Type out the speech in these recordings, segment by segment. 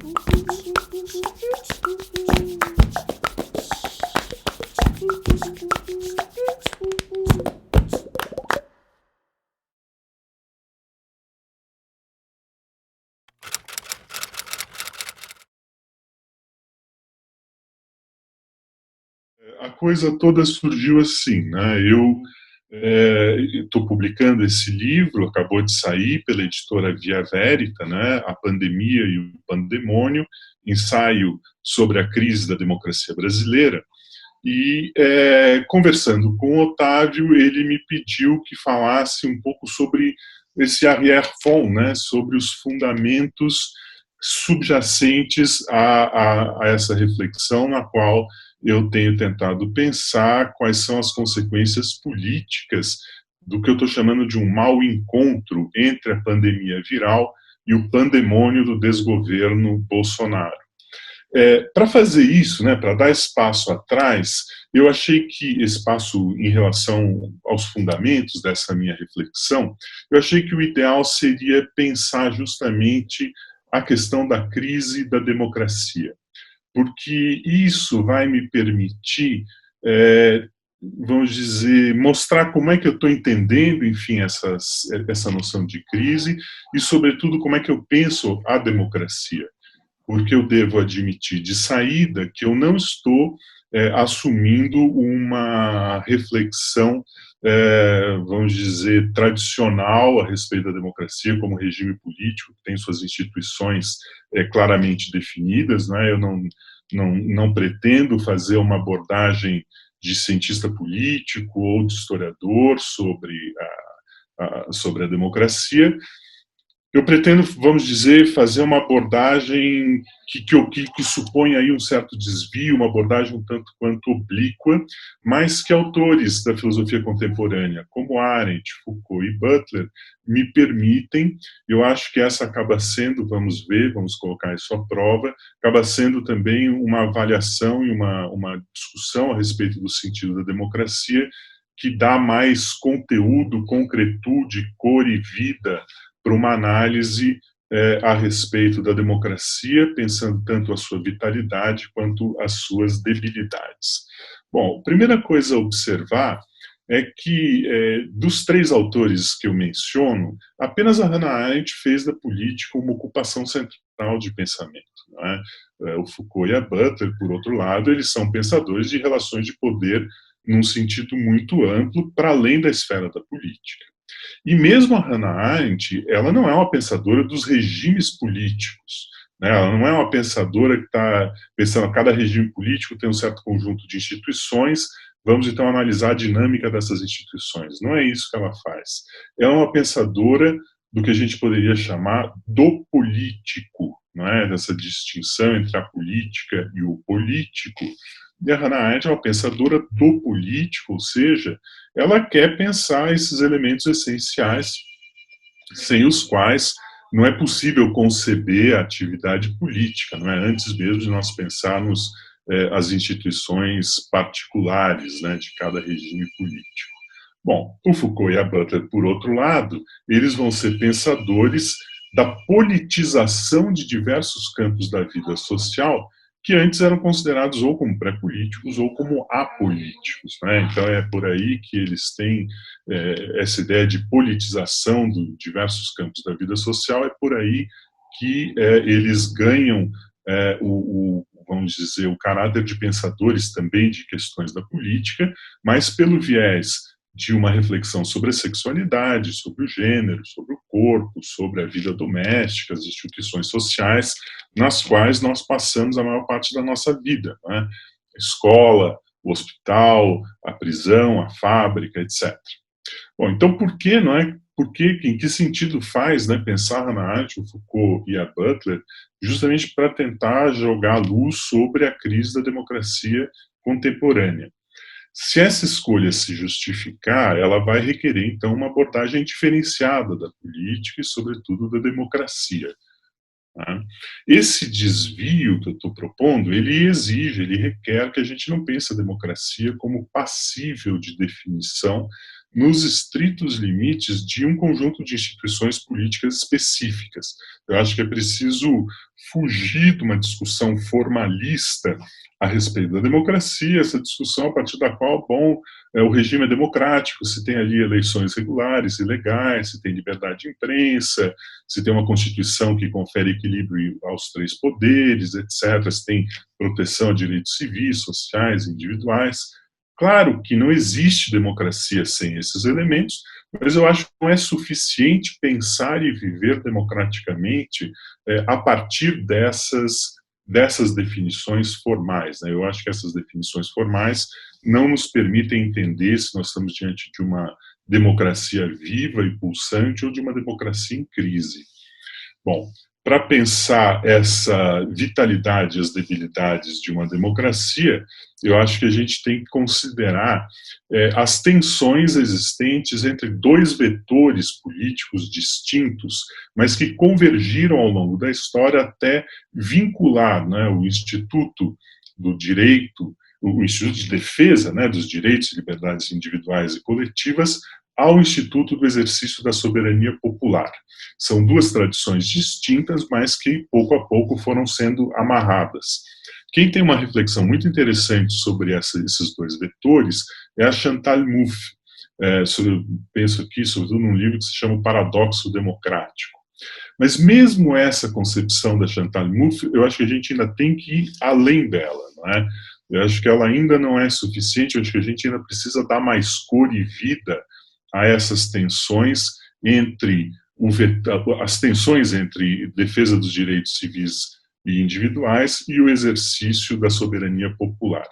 A coisa toda surgiu assim, né? Eu estou publicando esse livro, acabou de sair pela editora Via Verita, né? A Pandemia e o Pandemônio, ensaio sobre a crise da democracia brasileira. E conversando com o Otávio, ele me pediu que falasse um pouco sobre esse arrière-fond, né? Sobre os fundamentos subjacentes a essa reflexão, na qual eu tenho tentado pensar quais são as consequências políticas do que eu estou chamando de um mau encontro entre a pandemia viral e o pandemônio do desgoverno Bolsonaro. Para fazer isso, né, para dar espaço atrás, eu achei que espaço em relação aos fundamentos dessa minha reflexão, eu achei que o ideal seria pensar justamente a questão da crise da democracia, porque isso vai me permitir, vamos dizer, mostrar como é que eu estou entendendo, enfim, essa noção de crise e, sobretudo, como é que eu penso a democracia. Porque eu devo admitir de saída que eu não estou assumindo uma reflexão, vamos dizer, tradicional a respeito da democracia como regime político, que tem suas instituições claramente definidas, né? Eu não pretendo fazer uma abordagem de cientista político ou de historiador sobre a democracia. Eu pretendo, vamos dizer, fazer uma abordagem que supõe aí um certo desvio, uma abordagem um tanto quanto oblíqua, mas que autores da filosofia contemporânea, como Arendt, Foucault e Butler, me permitem. Eu acho que essa acaba sendo, vamos ver, vamos colocar isso à prova, acaba sendo também uma avaliação e uma discussão a respeito do sentido da democracia, que dá mais conteúdo, concretude, cor e vida para uma análise a respeito da democracia, pensando tanto a sua vitalidade quanto as suas debilidades. Bom, a primeira coisa a observar é que, dos três autores que eu menciono, apenas a Hannah Arendt fez da política uma ocupação central de pensamento. Não é? O Foucault e a Butler, por outro lado, eles são pensadores de relações de poder num sentido muito amplo, para além da esfera da política. E mesmo a Hannah Arendt, ela não é uma pensadora dos regimes políticos, né? Ela não é uma pensadora que está pensando que cada regime político tem um certo conjunto de instituições, vamos então analisar a dinâmica dessas instituições. Não é isso que ela faz. É uma pensadora do que a gente poderia chamar do político, não é? Dessa distinção entre a política e o político. E a Hannah Arendt é uma pensadora do político, ou seja, ela quer pensar esses elementos essenciais sem os quais não é possível conceber a atividade política, não é? Antes mesmo de nós pensarmos as instituições particulares, né, de cada regime político. Bom, o Foucault e a Butler, por outro lado, eles vão ser pensadores da politização de diversos campos da vida social que antes eram considerados ou como pré-políticos ou como apolíticos, né? Então é por aí que eles têm essa ideia de politização de diversos campos da vida social, é por aí que eles ganham vamos dizer, o caráter de pensadores também de questões da política, mas pelo viés de uma reflexão sobre a sexualidade, sobre o gênero, sobre o corpo, sobre a vida doméstica, as instituições sociais, nas quais nós passamos a maior parte da nossa vida, né? A escola, o hospital, a prisão, a fábrica, etc. Bom, então por que, não é? Em que sentido faz, né, pensar Hannah Arendt, o Foucault e a Butler, justamente para tentar jogar luz sobre a crise da democracia contemporânea? Se essa escolha se justificar, ela vai requerer, então, uma abordagem diferenciada da política e, sobretudo, da democracia. Tá? Esse desvio que eu estou propondo, ele exige, ele requer que a gente não pense a democracia como passível de definição nos estritos limites de um conjunto de instituições políticas específicas. Eu acho que é preciso fugir de uma discussão formalista a respeito da democracia, essa discussão a partir da qual, bom, o regime é democrático, se tem ali eleições regulares e legais, se tem liberdade de imprensa, se tem uma Constituição que confere equilíbrio aos três poderes, etc., se tem proteção a direitos civis, sociais, individuais. Claro que não existe democracia sem esses elementos, mas eu acho que não é suficiente pensar e viver democraticamente a partir dessas definições formais, né? Eu acho que essas definições formais não nos permitem entender se nós estamos diante de uma democracia viva e pulsante ou de uma democracia em crise. Bom, para pensar essa vitalidade e as debilidades de uma democracia, eu acho que a gente tem que considerar as tensões existentes entre dois vetores políticos distintos, mas que convergiram ao longo da história até vincular, né, o Instituto do Direito, o Instituto de Defesa, né, dos Direitos e Liberdades Individuais e Coletivas, ao Instituto do Exercício da Soberania Popular. São duas tradições distintas, mas que pouco a pouco foram sendo amarradas. Quem tem uma reflexão muito interessante sobre esses dois vetores é a Chantal Mouffe. Penso aqui, sobretudo, num livro que se chama O Paradoxo Democrático. Mas mesmo essa concepção da Chantal Mouffe, eu acho que a gente ainda tem que ir além dela, não é? Eu acho que ela ainda não é suficiente, eu acho que a gente ainda precisa dar mais cor e vida a essas tensões entre as tensões entre defesa dos direitos civis e individuais e o exercício da soberania popular.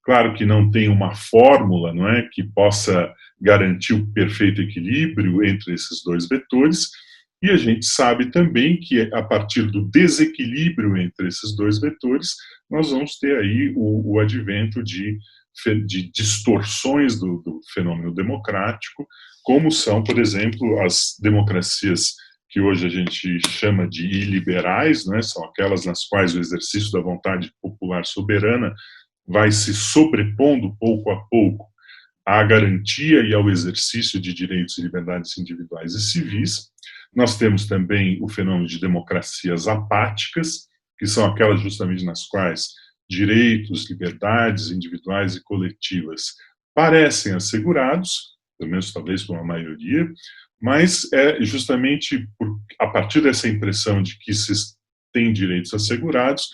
Claro que não tem uma fórmula, não é, que possa garantir o perfeito equilíbrio entre esses dois vetores, e a gente sabe também que a partir do desequilíbrio entre esses dois vetores, nós vamos ter aí o advento de distorções do fenômeno democrático, como são, por exemplo, as democracias que hoje a gente chama de iliberais, né, são aquelas nas quais o exercício da vontade popular soberana vai se sobrepondo pouco a pouco à garantia e ao exercício de direitos e liberdades individuais e civis. Nós temos também o fenômeno de democracias apáticas, que são aquelas justamente nas quais direitos, liberdades individuais e coletivas parecem assegurados, pelo menos talvez por uma maioria, mas é justamente a partir dessa impressão de que se tem direitos assegurados,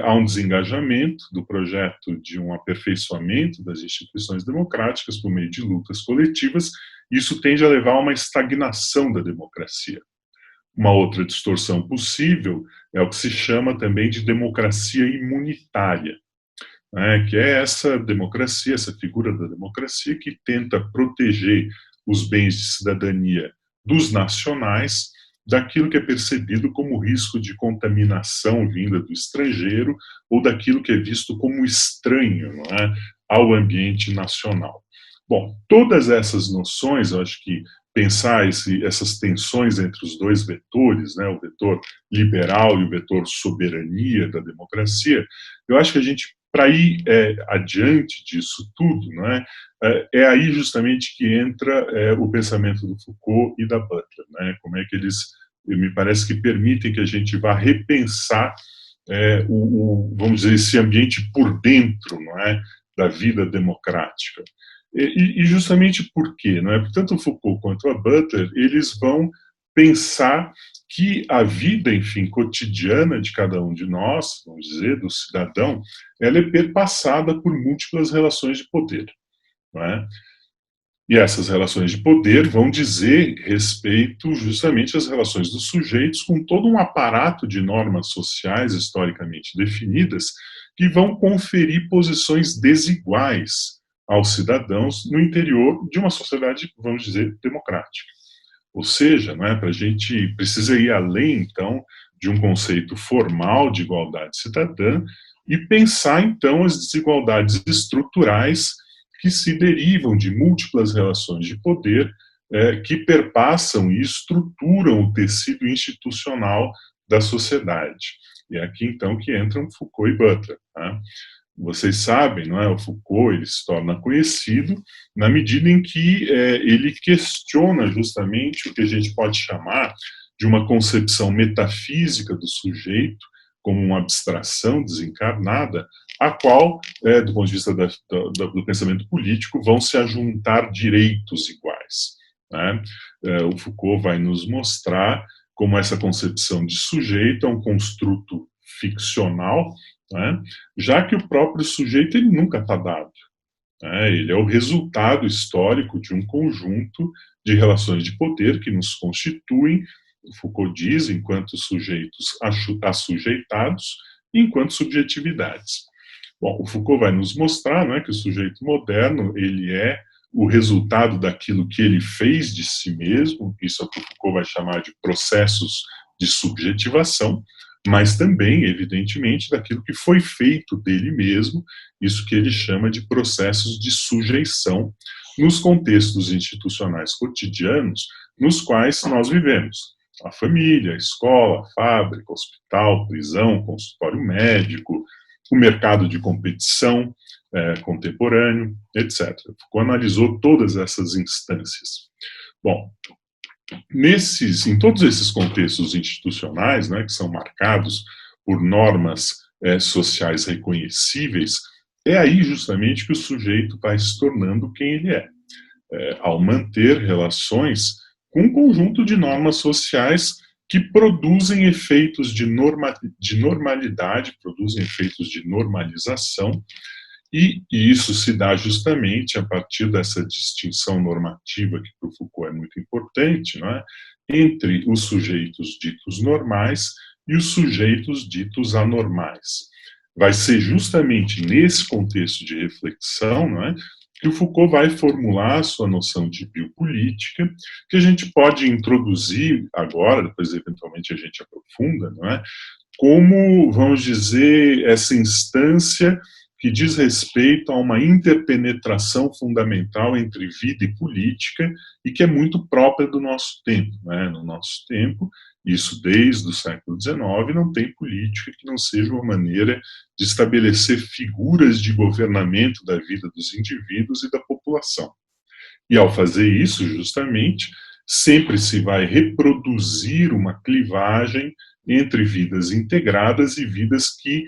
há um desengajamento do projeto de um aperfeiçoamento das instituições democráticas por meio de lutas coletivas, e isso tende a levar a uma estagnação da democracia. Uma outra distorção possível é o que se chama também de democracia imunitária, né, que é essa democracia, essa figura da democracia que tenta proteger os bens de cidadania dos nacionais daquilo que é percebido como risco de contaminação vinda do estrangeiro ou daquilo que é visto como estranho, não é, ao ambiente nacional. Bom, todas essas noções, eu acho que pensar essas tensões entre os dois vetores, né, o vetor liberal e o vetor soberania da democracia, eu acho que a gente, para ir adiante disso tudo, não é, é aí justamente que entra o pensamento do Foucault e da Butler, né, como é que eles, me parece que permitem que a gente vá repensar vamos dizer, esse ambiente por dentro, não é, da vida democrática. E justamente por quê? Não é? Tanto o Foucault quanto a Butler, eles vão pensar que a vida, enfim, cotidiana de cada um de nós, vamos dizer, do cidadão, ela é perpassada por múltiplas relações de poder, não é? E essas relações de poder vão dizer respeito justamente às relações dos sujeitos com todo um aparato de normas sociais historicamente definidas que vão conferir posições desiguais aos cidadãos no interior de uma sociedade, vamos dizer, democrática. Ou seja, não é, para a gente precisa ir além, então, de um conceito formal de igualdade cidadã e pensar, então, as desigualdades estruturais que se derivam de múltiplas relações de poder que perpassam e estruturam o tecido institucional da sociedade. E é aqui, então, que entram Foucault e Butler. Tá? vocês sabem, não é? O Foucault ele se torna conhecido na medida em que ele questiona justamente o que a gente pode chamar de uma concepção metafísica do sujeito como uma abstração desencarnada, a qual, do ponto de vista do pensamento político, vão se ajuntar direitos iguais, né? O Foucault vai nos mostrar como essa concepção de sujeito é um construto ficcional, né? Já que o próprio sujeito ele nunca está dado, né? Ele é o resultado histórico de um conjunto de relações de poder que nos constituem, Foucault diz, enquanto sujeitos assujeitados e enquanto subjetividades. Bom, o Foucault vai nos mostrar, não é, que o sujeito moderno ele é o resultado daquilo que ele fez de si mesmo, isso é o que o Foucault vai chamar de processos de subjetivação, mas também, evidentemente, daquilo que foi feito dele mesmo, isso que ele chama de processos de sujeição nos contextos institucionais cotidianos nos quais nós vivemos. A família, a escola, a fábrica, hospital, prisão, consultório médico, o mercado de competição contemporâneo, etc. Foucault analisou todas essas instâncias. Bom, em todos esses contextos institucionais, né, que são marcados por normas sociais reconhecíveis, é aí justamente que o sujeito vai se tornando quem ele é, ao manter relações com um conjunto de normas sociais que produzem efeitos de normalidade, produzem efeitos de normalização, e isso se dá justamente a partir dessa distinção normativa que para o Foucault é muito importante, não é? Entre os sujeitos ditos normais e os sujeitos ditos anormais. Vai ser justamente nesse contexto de reflexão, não é, que o Foucault vai formular a sua noção de biopolítica, que a gente pode introduzir agora, depois eventualmente a gente aprofunda, não é? Como, vamos dizer, essa instância que diz respeito a uma interpenetração fundamental entre vida e política e que é muito própria do nosso tempo, né? No nosso tempo, isso desde o século XIX, não tem política que não seja uma maneira de estabelecer figuras de governamento da vida dos indivíduos e da população. E ao fazer isso, justamente, sempre se vai reproduzir uma clivagem entre vidas integradas e vidas que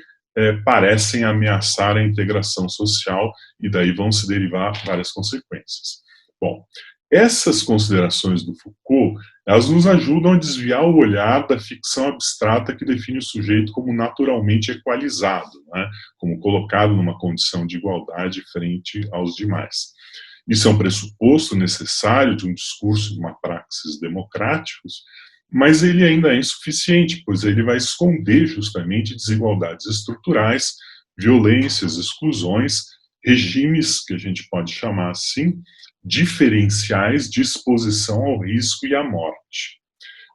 parecem ameaçar a integração social, e daí vão se derivar várias consequências. Bom, essas considerações do Foucault, elas nos ajudam a desviar o olhar da ficção abstrata que define o sujeito como naturalmente equalizado, né, como colocado numa condição de igualdade frente aos demais. Isso é um pressuposto necessário de um discurso, de uma praxis democráticos, mas ele ainda é insuficiente, pois ele vai esconder justamente desigualdades estruturais, violências, exclusões, regimes, que a gente pode chamar assim, diferenciais de exposição ao risco e à morte.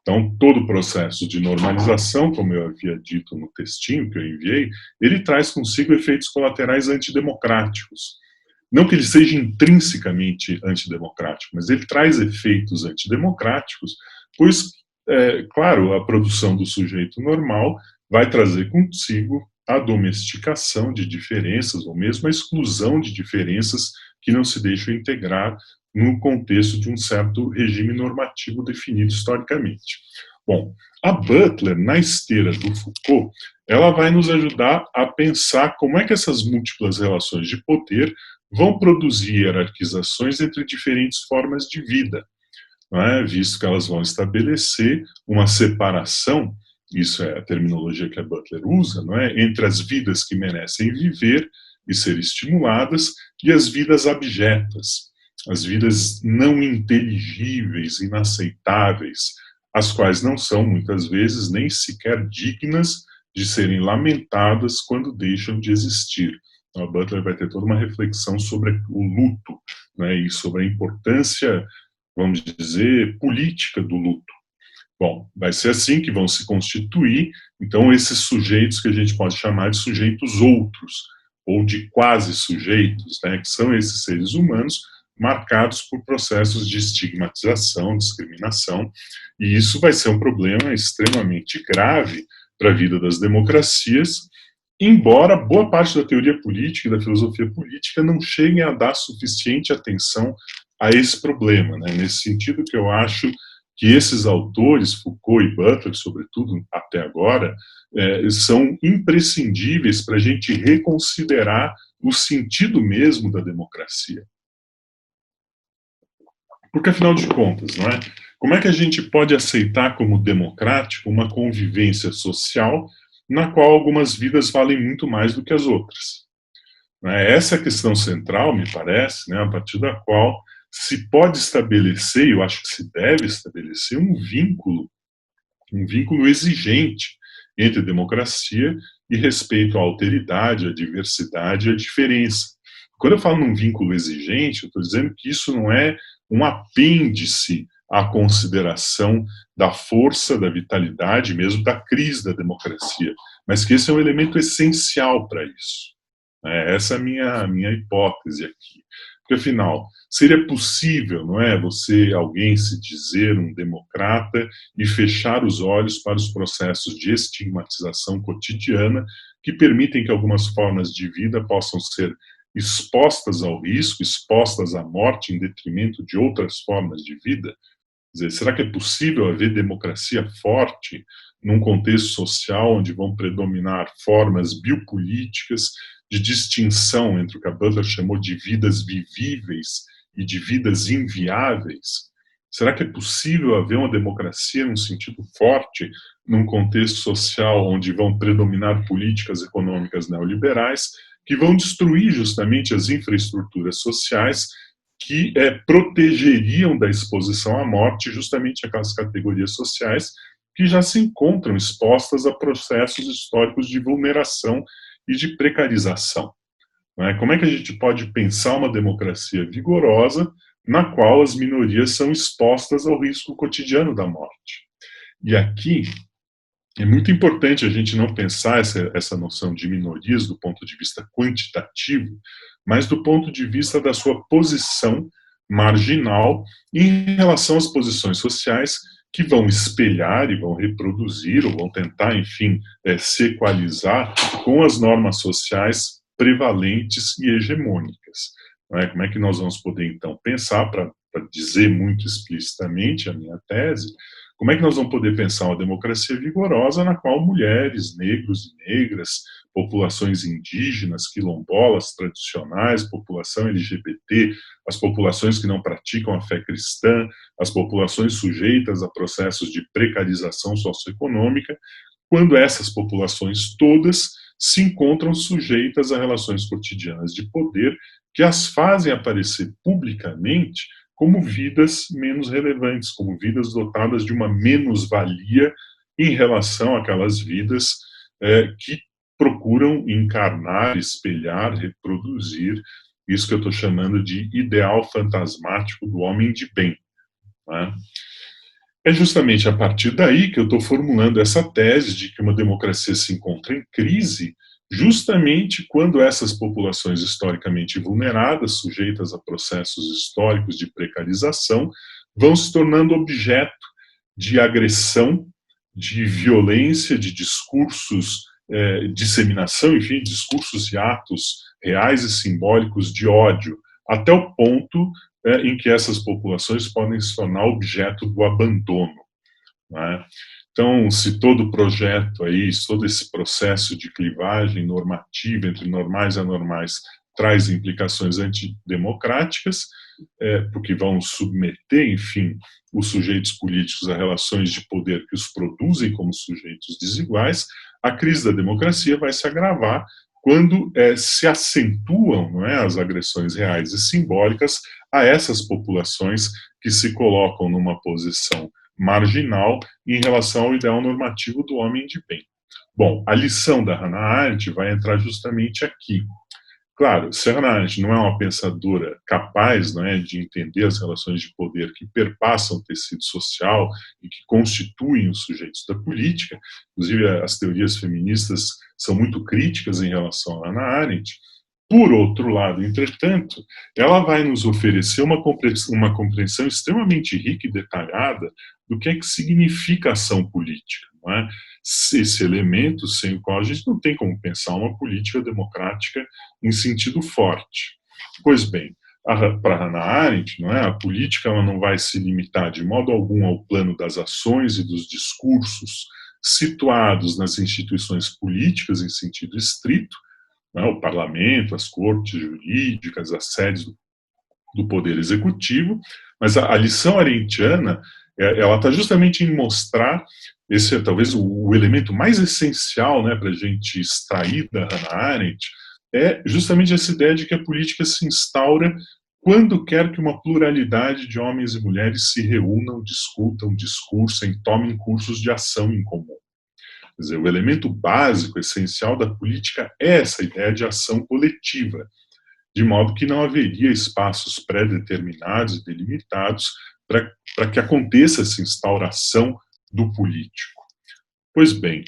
Então, todo o processo de normalização, como eu havia dito no textinho que eu enviei, ele traz consigo efeitos colaterais antidemocráticos. Não que ele seja intrinsecamente antidemocrático, mas ele traz efeitos antidemocráticos, pois claro, a produção do sujeito normal vai trazer consigo a domesticação de diferenças, ou mesmo a exclusão de diferenças que não se deixam integrar no contexto de um certo regime normativo definido historicamente. Bom, a Butler, na esteira do Foucault, ela vai nos ajudar a pensar como é que essas múltiplas relações de poder vão produzir hierarquizações entre diferentes formas de vida, não é? Visto que elas vão estabelecer uma separação, isso é a terminologia que a Butler usa, não é? Entre as vidas que merecem viver e ser estimuladas e as vidas abjetas, as vidas não inteligíveis, inaceitáveis, as quais não são, muitas vezes, nem sequer dignas de serem lamentadas quando deixam de existir. Então, a Butler vai ter toda uma reflexão sobre o luto, né, e sobre a importância, vamos dizer, política do luto. Bom, vai ser assim que vão se constituir, então, esses sujeitos que a gente pode chamar de sujeitos outros, ou de quase sujeitos, né, que são esses seres humanos marcados por processos de estigmatização, discriminação, e isso vai ser um problema extremamente grave para a vida das democracias, embora boa parte da teoria política e da filosofia política não cheguem a dar suficiente atenção a esse problema, né? Nesse sentido que eu acho que esses autores, Foucault e Butler, sobretudo até agora, são imprescindíveis para a gente reconsiderar o sentido mesmo da democracia. Porque, afinal de contas, não é? Como é que a gente pode aceitar como democrático uma convivência social na qual algumas vidas valem muito mais do que as outras? Essa é a questão central, me parece, né, a partir da qual se pode estabelecer, eu acho que se deve estabelecer, um vínculo exigente entre democracia e respeito à alteridade, à diversidade e à diferença. Quando eu falo num vínculo exigente, eu estou dizendo que isso não é um apêndice à consideração da força, da vitalidade, mesmo da crise da democracia, mas que esse é um elemento essencial para isso. Essa é a minha hipótese aqui. Porque, afinal, seria possível, não é, alguém se dizer um democrata e fechar os olhos para os processos de estigmatização cotidiana que permitem que algumas formas de vida possam ser expostas ao risco, expostas à morte em detrimento de outras formas de vida? Quer dizer, será que é possível haver democracia forte num contexto social onde vão predominar formas biopolíticas de distinção entre o que a Butler chamou de vidas vivíveis e de vidas inviáveis? Será que é possível haver uma democracia num sentido forte num contexto social onde vão predominar políticas econômicas neoliberais que vão destruir justamente as infraestruturas sociais que protegeriam da exposição à morte justamente aquelas categorias sociais que já se encontram expostas a processos históricos de vulneração e de precarização? Como é que a gente pode pensar uma democracia vigorosa na qual as minorias são expostas ao risco cotidiano da morte? E aqui é muito importante a gente não pensar essa noção de minorias do ponto de vista quantitativo, mas do ponto de vista da sua posição marginal em relação às posições sociais que vão espelhar e vão reproduzir, ou vão tentar, enfim, se equalizar com as normas sociais prevalentes e hegemônicas. Como é que nós vamos poder, então, pensar, para dizer muito explicitamente a minha tese, como é que nós vamos poder pensar uma democracia vigorosa na qual mulheres, negros e negras, populações indígenas, quilombolas tradicionais, população LGBT, as populações que não praticam a fé cristã, as populações sujeitas a processos de precarização socioeconômica, quando essas populações todas se encontram sujeitas a relações cotidianas de poder que as fazem aparecer publicamente como vidas menos relevantes, como vidas dotadas de uma menos-valia em relação àquelas vidas que procuram encarnar, espelhar, reproduzir isso que eu estou chamando de ideal fantasmático do homem de bem. Né? É justamente a partir daí que eu estou formulando essa tese de que uma democracia se encontra em crise justamente quando essas populações historicamente vulneradas, sujeitas a processos históricos de precarização, vão se tornando objeto de agressão, de violência, de discursos, disseminação, enfim, discursos e atos reais e simbólicos de ódio, até o ponto em que essas populações podem se tornar objeto do abandono. Né? Então, se todo projeto aí, todo esse processo de clivagem normativa entre normais e anormais traz implicações antidemocráticas, porque vão submeter, enfim, os sujeitos políticos a relações de poder que os produzem como sujeitos desiguais, a crise da democracia vai se agravar quando se acentuam, não é, as agressões reais e simbólicas a essas populações que se colocam numa posição marginal em relação ao ideal normativo do homem de bem. Bom, a lição da Hannah Arendt vai entrar justamente aqui. Claro, se a Hannah Arendt não é uma pensadora capaz, não é, de entender as relações de poder que perpassam o tecido social e que constituem os sujeitos da política, inclusive as teorias feministas são muito críticas em relação a Hannah Arendt. Por outro lado, entretanto, ela vai nos oferecer uma compreensão extremamente rica e detalhada do que é que significa ação política. Não é? esse elemento sem o qual a gente não tem como pensar uma política democrática em sentido forte. Pois bem, para Hannah Arendt, não é? A política ela não vai se limitar de modo algum ao plano das ações e dos discursos situados nas instituições políticas em sentido estrito, não é? O parlamento, as cortes jurídicas, as sedes do poder executivo, mas a lição arendtiana ela está justamente em mostrar, esse é talvez o elemento mais essencial, né, para a gente extrair da Hannah Arendt, é justamente essa ideia de que a política se instaura quando quer que uma pluralidade de homens e mulheres se reúnam, discutam, discursem, tomem cursos de ação em comum. Quer dizer, o elemento básico, essencial da política é essa ideia de ação coletiva, de modo que não haveria espaços pré-determinados e delimitados para que aconteça essa instauração do político. Pois bem,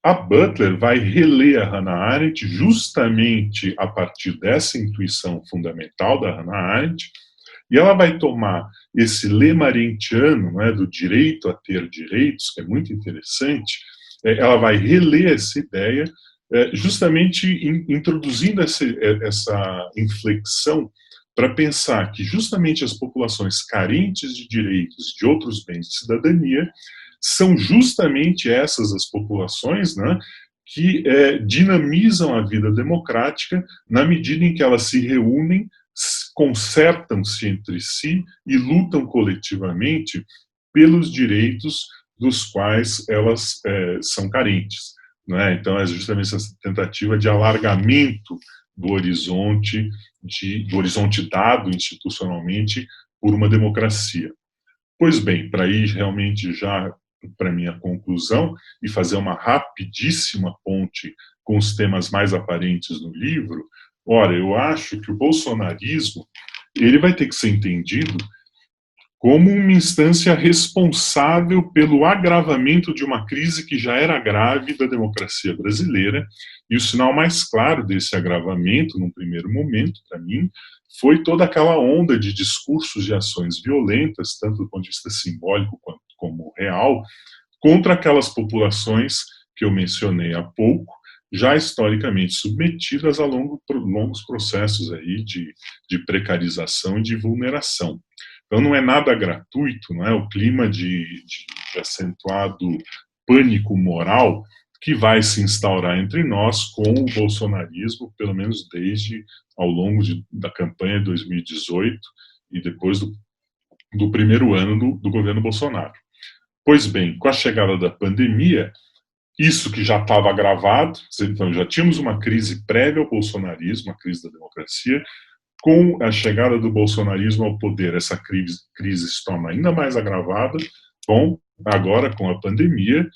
a Butler vai reler a Hannah Arendt justamente a partir dessa intuição fundamental da Hannah Arendt, e ela vai tomar esse lema arendtiano, né, do direito a ter direitos, que é muito interessante, ela vai reler essa ideia justamente introduzindo essa inflexão para pensar que justamente as populações carentes de direitos e de outros bens de cidadania são justamente essas as populações, né, que dinamizam a vida democrática na medida em que elas se reúnem, concertam-se entre si e lutam coletivamente pelos direitos dos quais elas são carentes. Não é? Então, é justamente essa tentativa de alargamento do horizonte dado institucionalmente por uma democracia. Pois bem, para ir realmente já para a minha conclusão e fazer uma rapidíssima ponte com os temas mais aparentes no livro, ora, eu acho que o bolsonarismo ele vai ter que ser entendido como uma instância responsável pelo agravamento de uma crise que já era grave da democracia brasileira, e o sinal mais claro desse agravamento, num primeiro momento, para mim, foi toda aquela onda de discursos e ações violentas, tanto do ponto de vista simbólico quanto como real, contra aquelas populações que eu mencionei há pouco, já historicamente submetidas a longos processos aí de precarização e de vulneração. Então não é nada gratuito, não é o clima de acentuado pânico moral que vai se instaurar entre nós com o bolsonarismo, pelo menos desde ao longo da campanha de 2018 e depois do primeiro ano do governo Bolsonaro. Pois bem, com a chegada da pandemia, isso que já estava agravado, então já tínhamos uma crise prévia ao bolsonarismo, a crise da democracia. Com a chegada do bolsonarismo ao poder, essa crise se torna ainda mais agravada. Bom, agora com a pandemia,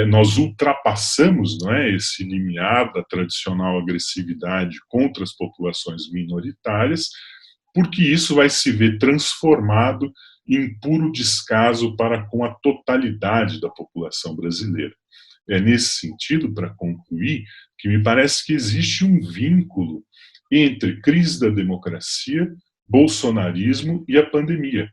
nós ultrapassamos, não é, esse limiar da tradicional agressividade contra as populações minoritárias, porque isso vai se ver transformado em puro descaso para com a totalidade da população brasileira. É nesse sentido, para concluir, que me parece que existe um vínculo entre crise da democracia, bolsonarismo e a pandemia.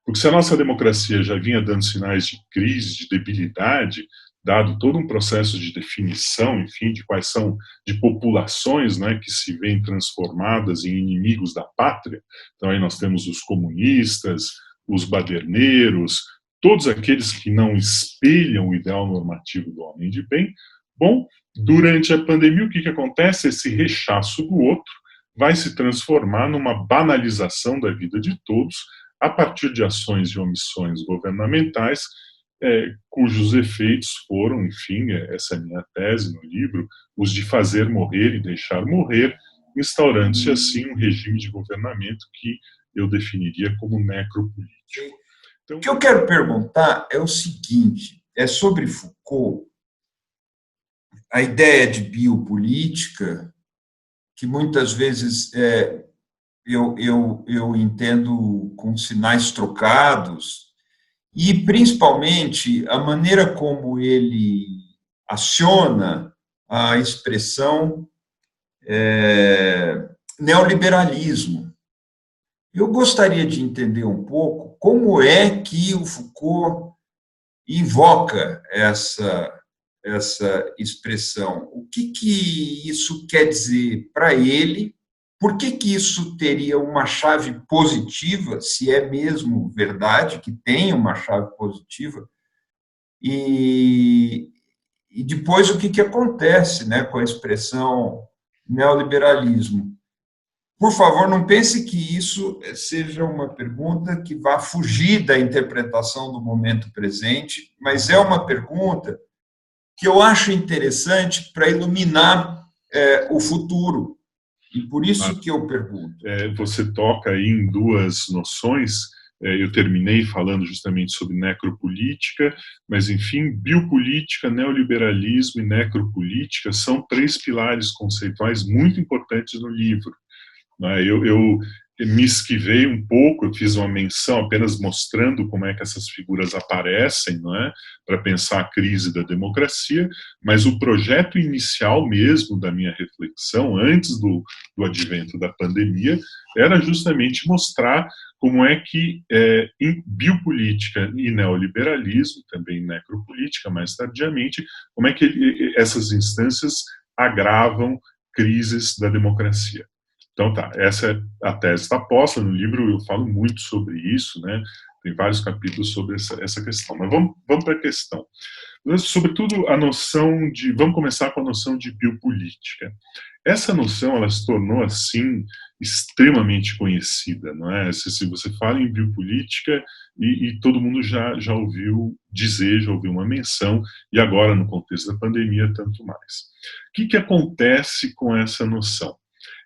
Porque se a nossa democracia já vinha dando sinais de crise, de debilidade, dado todo um processo de definição, enfim, de quais são, de populações, né, que se veem transformadas em inimigos da pátria, então aí nós temos os comunistas, os baderneiros, todos aqueles que não espelham o ideal normativo do homem de bem. Bom, durante a pandemia, o que acontece? Esse rechaço do outro vai se transformar numa banalização da vida de todos, a partir de ações e omissões governamentais, cujos efeitos foram, enfim, essa é a minha tese no livro, os de fazer morrer e deixar morrer, instaurando-se assim um regime de governamento que eu definiria como necropolítico. Então, o que eu quero perguntar é o seguinte, é sobre Foucault, a ideia de biopolítica, que muitas vezes eu entendo com sinais trocados, e principalmente a maneira como ele aciona a expressão neoliberalismo. Eu gostaria de entender um pouco como é que o Foucault invoca essa expressão. O que isso quer dizer para ele? Por que isso teria uma chave positiva, se é mesmo verdade que tem uma chave positiva? E depois o que acontece, né, com a expressão neoliberalismo? Por favor, não pense que isso seja uma pergunta que vá fugir da interpretação do momento presente, mas é uma pergunta que eu acho interessante para iluminar o futuro. E por isso que eu pergunto. Você toca aí em duas noções. Eu terminei falando justamente sobre necropolítica, mas, enfim, biopolítica, neoliberalismo e necropolítica são três pilares conceituais muito importantes no livro. Eu me esquivei um pouco, eu fiz uma menção apenas mostrando como é que essas figuras aparecem, não é, para pensar a crise da democracia, mas o projeto inicial mesmo da minha reflexão, antes do advento da pandemia, era justamente mostrar como é que em biopolítica e neoliberalismo, também necropolítica mais tardiamente, como é que essas instâncias agravam crises da democracia. Então tá, essa é a tese está posta no livro, eu falo muito sobre isso, né? Tem vários capítulos sobre essa questão. Mas vamos para a questão. Sobretudo a noção de, vamos começar com a noção de biopolítica. Essa noção, ela se tornou assim extremamente conhecida, não é? Se você fala em biopolítica e todo mundo já ouviu dizer, já ouviu uma menção, e agora no contexto da pandemia tanto mais. O que acontece com essa noção?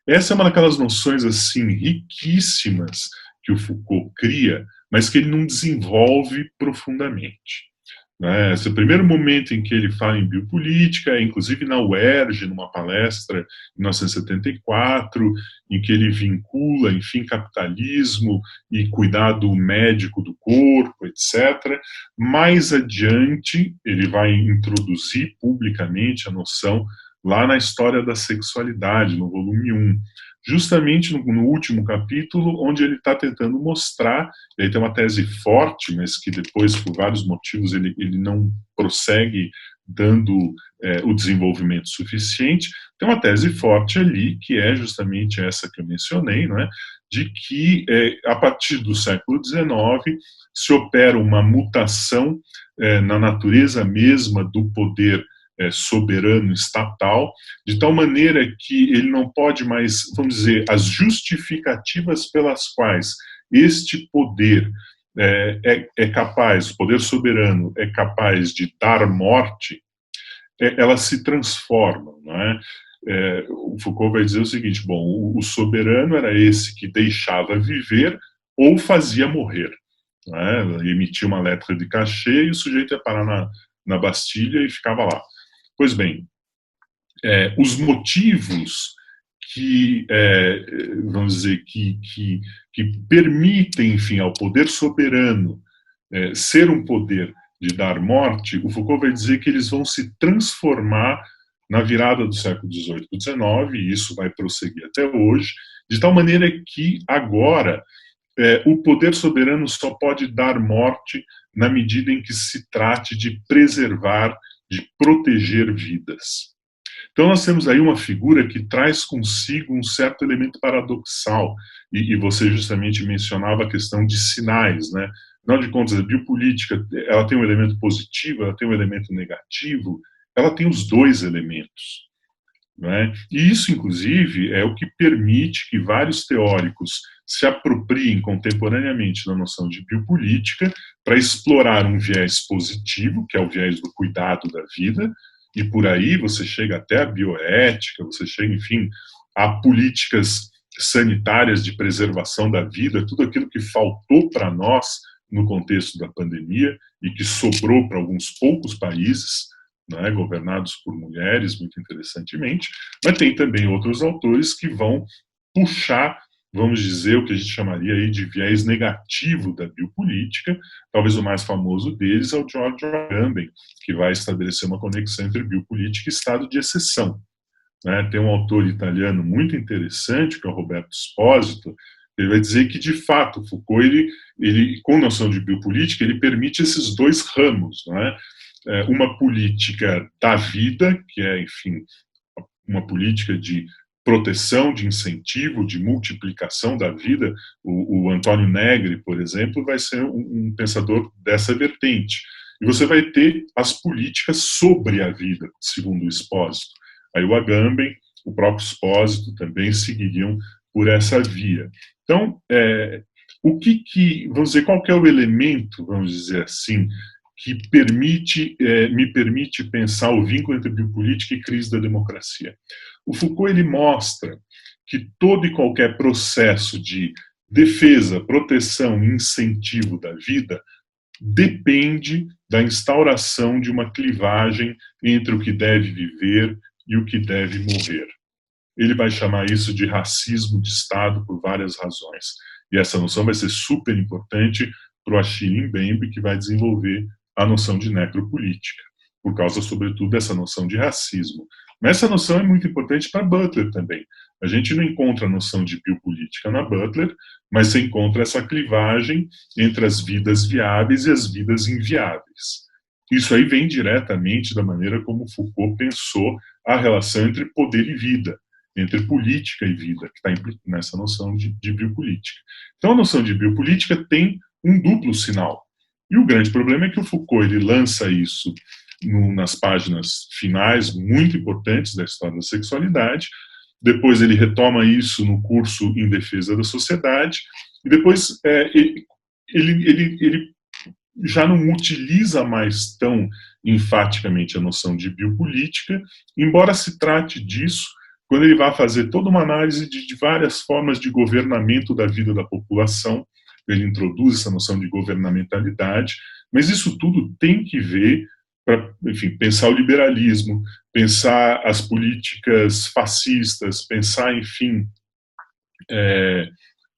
Essa é uma daquelas noções assim riquíssimas que o Foucault cria, mas que ele não desenvolve profundamente. Né? Esse é o primeiro momento em que ele fala em biopolítica, inclusive na UERJ, numa palestra em 1974, em que ele vincula, enfim, capitalismo e cuidado médico do corpo, etc. Mais adiante, ele vai introduzir publicamente a noção lá na História da Sexualidade, no volume 1, justamente no último capítulo, onde ele está tentando mostrar, e aí tem uma tese forte, mas que depois, por vários motivos, ele não prossegue dando o desenvolvimento suficiente. Tem uma tese forte ali, que é justamente essa que eu mencionei, não é? De que, a partir do século XIX, se opera uma mutação na natureza mesma do poder soberano estatal, de tal maneira que ele não pode mais, vamos dizer, as justificativas pelas quais este poder é capaz, o poder soberano é capaz de dar morte, elas se transformam, não é? O Foucault vai dizer o seguinte: bom, o soberano era esse que deixava viver ou fazia morrer, não é? Emitia uma letra de cachê e o sujeito ia parar na Bastilha e ficava lá. Pois bem, os motivos que, vamos dizer, que permitem, enfim, ao poder soberano ser um poder de dar morte, o Foucault vai dizer que eles vão se transformar na virada do século XVIII para o XIX, e isso vai prosseguir até hoje, de tal maneira que agora o poder soberano só pode dar morte na medida em que se trate de preservar, de proteger vidas. Então nós temos aí uma figura que traz consigo um certo elemento paradoxal, e você justamente mencionava a questão de sinais, né? Afinal de contas, a biopolítica, ela tem um elemento positivo, ela tem um elemento negativo, ela tem os dois elementos. Né? E isso, inclusive, é o que permite que vários teóricos se apropriem contemporaneamente da noção de biopolítica para explorar um viés positivo, que é o viés do cuidado da vida, e por aí você chega até a bioética, você chega, enfim, a políticas sanitárias de preservação da vida, tudo aquilo que faltou para nós no contexto da pandemia e que sobrou para alguns poucos países, né, governados por mulheres, muito interessantemente, mas tem também outros autores que vão puxar, vamos dizer, o que a gente chamaria aí de viés negativo da biopolítica. Talvez o mais famoso deles é o George Agamben, que vai estabelecer uma conexão entre biopolítica e estado de exceção. Né? Tem um autor italiano muito interessante, que é o Roberto Esposito. Ele vai dizer que, de fato, Foucault, ele com noção de biopolítica, ele permite esses dois ramos, não é? uma política da vida, que é, enfim, uma política de proteção, de incentivo, de multiplicação da vida. O Antônio Negri, por exemplo, vai ser um pensador dessa vertente. E você vai ter as políticas sobre a vida, segundo o Espósito. Aí o Agamben, o próprio Espósito também seguiriam por essa via. Então, vamos dizer, qual que é o elemento, vamos dizer assim, que me permite pensar o vínculo entre biopolítica e crise da democracia? O Foucault ele mostra que todo e qualquer processo de defesa, proteção e incentivo da vida depende da instauração de uma clivagem entre o que deve viver e o que deve morrer. Ele vai chamar isso de racismo de Estado por várias razões. E essa noção vai ser super importante para o Achille Mbembe, que vai desenvolver a noção de necropolítica, por causa, sobretudo, dessa noção de racismo. Mas essa noção é muito importante para Butler também. A gente não encontra a noção de biopolítica na Butler, mas você encontra essa clivagem entre as vidas viáveis e as vidas inviáveis. Isso aí vem diretamente da maneira como Foucault pensou a relação entre poder e vida, entre política e vida, que está implícito nessa noção de biopolítica. Então, a noção de biopolítica tem um duplo sinal. E o grande problema é que o Foucault ele lança isso nas páginas finais, muito importantes da história da sexualidade. Depois ele retoma isso no curso Em Defesa da Sociedade. E depois ele já não utiliza mais tão enfaticamente a noção de biopolítica, embora se trate disso quando ele vai fazer toda uma análise de várias formas de governamento da vida da população. Ele introduz essa noção de governamentalidade, mas isso tudo tem que ver para, enfim, pensar o liberalismo, pensar as políticas fascistas, pensar, enfim,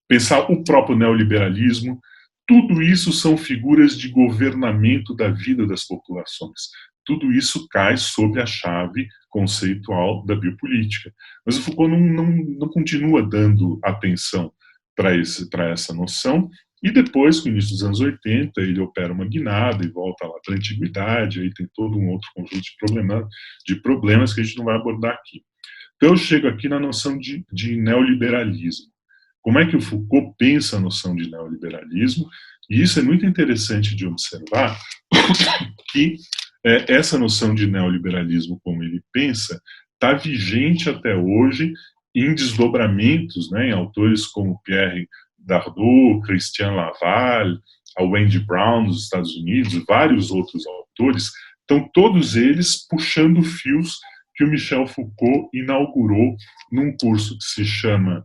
pensar o próprio neoliberalismo. Tudo isso são figuras de governamento da vida das populações. Tudo isso cai sob a chave conceitual da biopolítica. Mas o Foucault não continua dando atenção para essa noção, e depois, com o início dos anos 80, ele opera uma guinada e volta lá para a antiguidade, aí tem todo um outro conjunto de problemas que a gente não vai abordar aqui. Então eu chego aqui na noção de neoliberalismo. Como é que o Foucault pensa a noção de neoliberalismo? E isso é muito interessante de observar, que essa noção de neoliberalismo, como ele pensa, está vigente até hoje em desdobramentos, né, em autores como Pierre Dardot, Christian Laval, a Wendy Brown dos Estados Unidos, vários outros autores, estão todos eles puxando fios que o Michel Foucault inaugurou num curso que se chama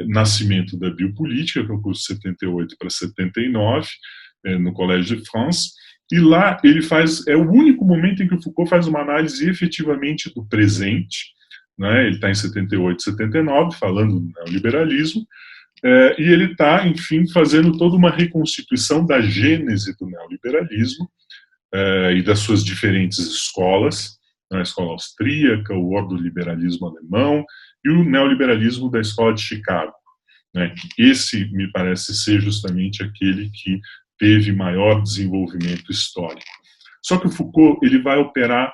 Nascimento da Biopolítica, que é um curso de 78 para 79, no Collège de France, e lá ele é o único momento em que o Foucault faz uma análise efetivamente do presente, né? Ele está em 78, 79, falando do neoliberalismo, e ele está, enfim, fazendo toda uma reconstituição da gênese do neoliberalismo e das suas diferentes escolas, a escola austríaca, o ordoliberalismo alemão e o neoliberalismo da escola de Chicago. Né? Esse, me parece, ser justamente aquele que teve maior desenvolvimento histórico. Só que o Foucault ele vai operar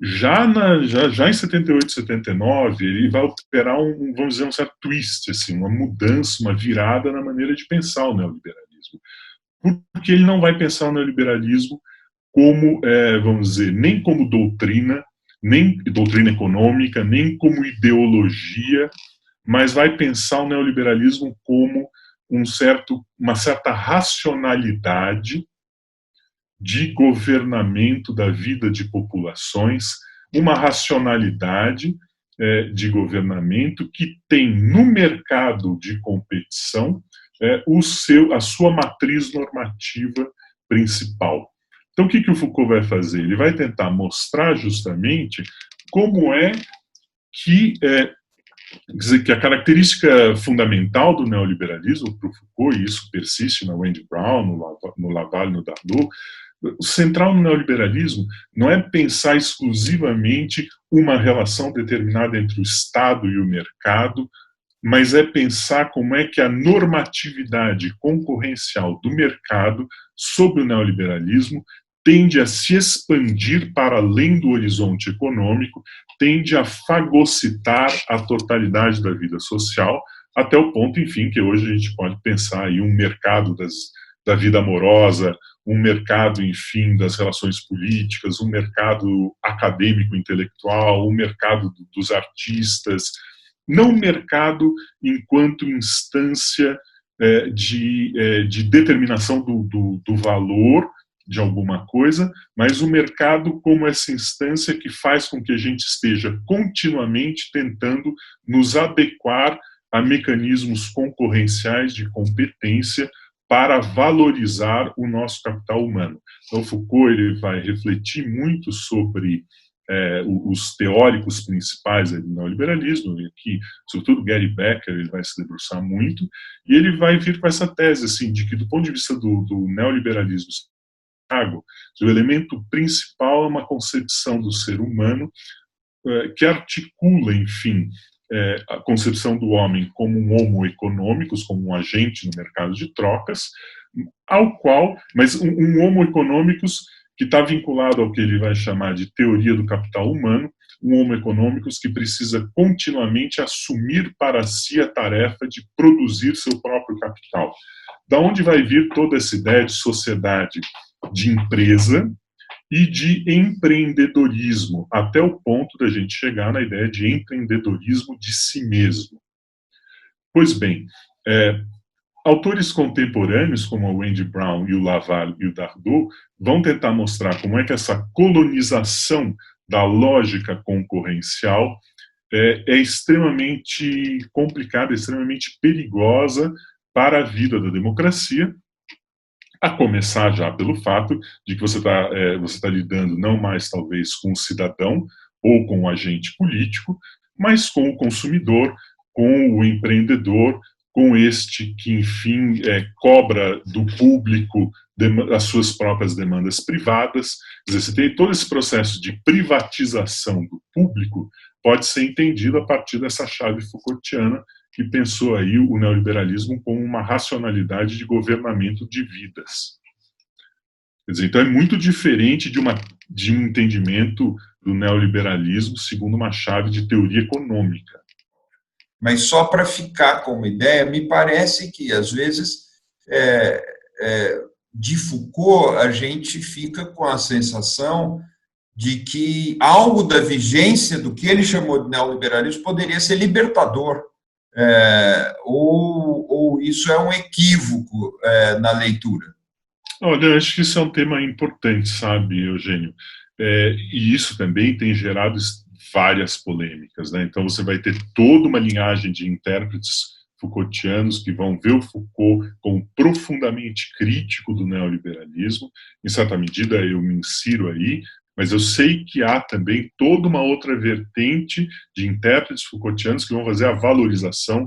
já em 78, 79, ele vai operar vamos dizer, um certo twist, assim, uma mudança, uma virada na maneira de pensar o neoliberalismo. Porque ele não vai pensar o neoliberalismo como, vamos dizer, nem como doutrina, nem doutrina econômica, nem como ideologia, mas vai pensar o neoliberalismo como uma certa racionalidade de governamento da vida de populações, uma racionalidade de governamento que tem no mercado de competição a sua matriz normativa principal. Então, o que o Foucault vai fazer? Ele vai tentar mostrar justamente como é que que a característica fundamental do neoliberalismo para o Foucault, e isso persiste na Wendy Brown, no Laval, no Dardot, o central no neoliberalismo não é pensar exclusivamente uma relação determinada entre o Estado e o mercado, mas é pensar como é que a normatividade concorrencial do mercado sobre o neoliberalismo tende a se expandir para além do horizonte econômico, tende a fagocitar a totalidade da vida social, até o ponto, enfim, que hoje a gente pode pensar aí um mercado da vida amorosa, um mercado, enfim, das relações políticas, um mercado acadêmico intelectual, um mercado dos artistas, não um mercado enquanto instância de determinação do valor de alguma coisa, mas o mercado como essa instância que faz com que a gente esteja continuamente tentando nos adequar a mecanismos concorrenciais de competência para valorizar o nosso capital humano. Então, Foucault ele vai refletir muito sobre os teóricos principais do neoliberalismo, e aqui, sobretudo Gary Becker, ele vai se debruçar muito, e ele vai vir com essa tese assim, de que, do ponto de vista do neoliberalismo, o elemento principal é uma concepção do ser humano que articula, enfim, a concepção do homem como um homo economicus, como um agente no mercado de trocas, ao qual, mas um homo economicus que está vinculado ao que ele vai chamar de teoria do capital humano, um homo economicus que precisa continuamente assumir para si a tarefa de produzir seu próprio capital. Da onde vai vir toda essa ideia de sociedade de empresa e de empreendedorismo, até o ponto da gente chegar na ideia de empreendedorismo de si mesmo. Pois bem, autores contemporâneos, como a Wendy Brown e o Laval e o Dardot, vão tentar mostrar como é que essa colonização da lógica concorrencial é extremamente complicada, extremamente perigosa para a vida da democracia, a começar já pelo fato de que você tá lidando não mais talvez com o cidadão ou com o agente político, mas com o consumidor, com o empreendedor, com este que, enfim, cobra do público as suas próprias demandas privadas. Quer dizer, você tem todo esse processo de privatização do público, pode ser entendido a partir dessa chave Foucaultiana, que pensou aí o neoliberalismo como uma racionalidade de governamento de vidas. Quer dizer, então é muito diferente de um entendimento do neoliberalismo segundo uma chave de teoria econômica. Mas só para ficar com uma ideia, me parece que, às vezes, de Foucault, a gente fica com a sensação de que algo da vigência do que ele chamou de neoliberalismo poderia ser libertador. Ou isso é um equívoco na leitura? Olha, eu acho que isso é um tema importante, sabe, Eugênio? E isso também tem gerado várias polêmicas, né? Então você vai ter toda uma linhagem de intérpretes Foucaultianos que vão ver o Foucault como profundamente crítico do neoliberalismo. Em certa medida eu me insiro aí, mas eu sei que há também toda uma outra vertente de intérpretes Foucaultianos que vão fazer a valorização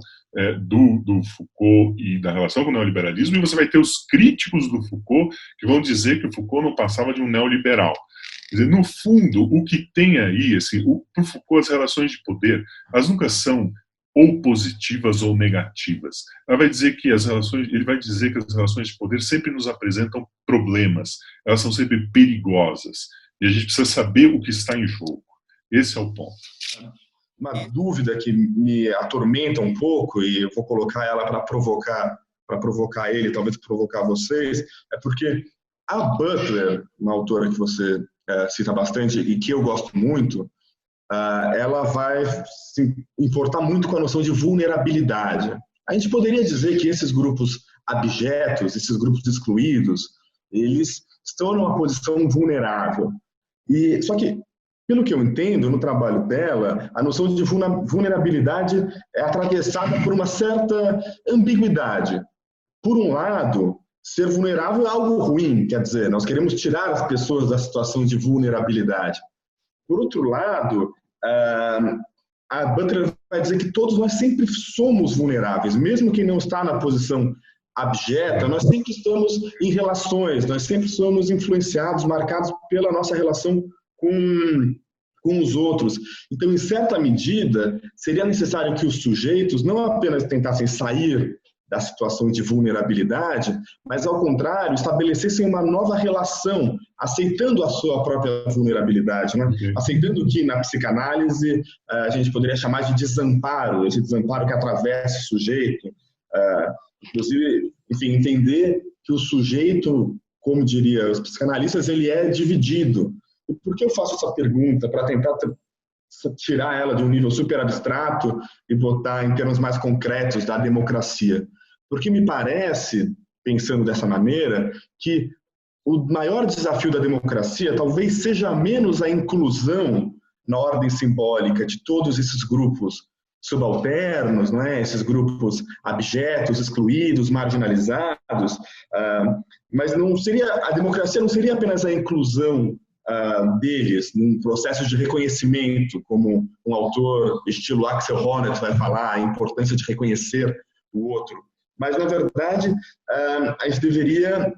do Foucault e da relação com o neoliberalismo, e você vai ter os críticos do Foucault que vão dizer que o Foucault não passava de um neoliberal. Quer dizer, no fundo, o que tem aí, assim, para Foucault, as relações de poder, elas nunca são ou positivas ou negativas. Ele vai dizer que as relações de poder sempre nos apresentam problemas, elas são sempre perigosas, e a gente precisa saber o que está em jogo. Esse é o ponto. Uma dúvida que me atormenta um pouco, e eu vou colocar ela para provocar ele, talvez provocar vocês, é porque a Butler, uma autora que você cita bastante e que eu gosto muito, ela vai se importar muito com a noção de vulnerabilidade. A gente poderia dizer que esses grupos abjetos, esses grupos excluídos, eles estão numa posição vulnerável. Só que, pelo que eu entendo, no trabalho dela, a noção de vulnerabilidade é atravessada por uma certa ambiguidade. Por um lado, ser vulnerável é algo ruim, quer dizer, nós queremos tirar as pessoas da situação de vulnerabilidade. Por outro lado, a Butler vai dizer que todos nós sempre somos vulneráveis, mesmo quem não está na posição abjeta, nós sempre estamos em relações, nós sempre somos influenciados, marcados pela nossa relação com os outros. Então, em certa medida, seria necessário que os sujeitos não apenas tentassem sair da situação de vulnerabilidade, mas, ao contrário, estabelecessem uma nova relação, aceitando a sua própria vulnerabilidade, né? Aceitando que, na psicanálise, a gente poderia chamar de desamparo, esse desamparo que atravessa o sujeito, inclusive, enfim, entender que o sujeito, como diria os psicanalistas, ele é dividido. E por que eu faço essa pergunta? Para tentar tirar ela de um nível super abstrato e botar em termos mais concretos da democracia. Porque me parece, pensando dessa maneira, que o maior desafio da democracia talvez seja menos a inclusão na ordem simbólica de todos esses grupos subalternos, não é? Esses grupos abjetos, excluídos, marginalizados, mas não seria, a democracia não seria apenas a inclusão deles num processo de reconhecimento, como um autor estilo Axel Honneth vai falar, a importância de reconhecer o outro. Mas, na verdade, a gente deveria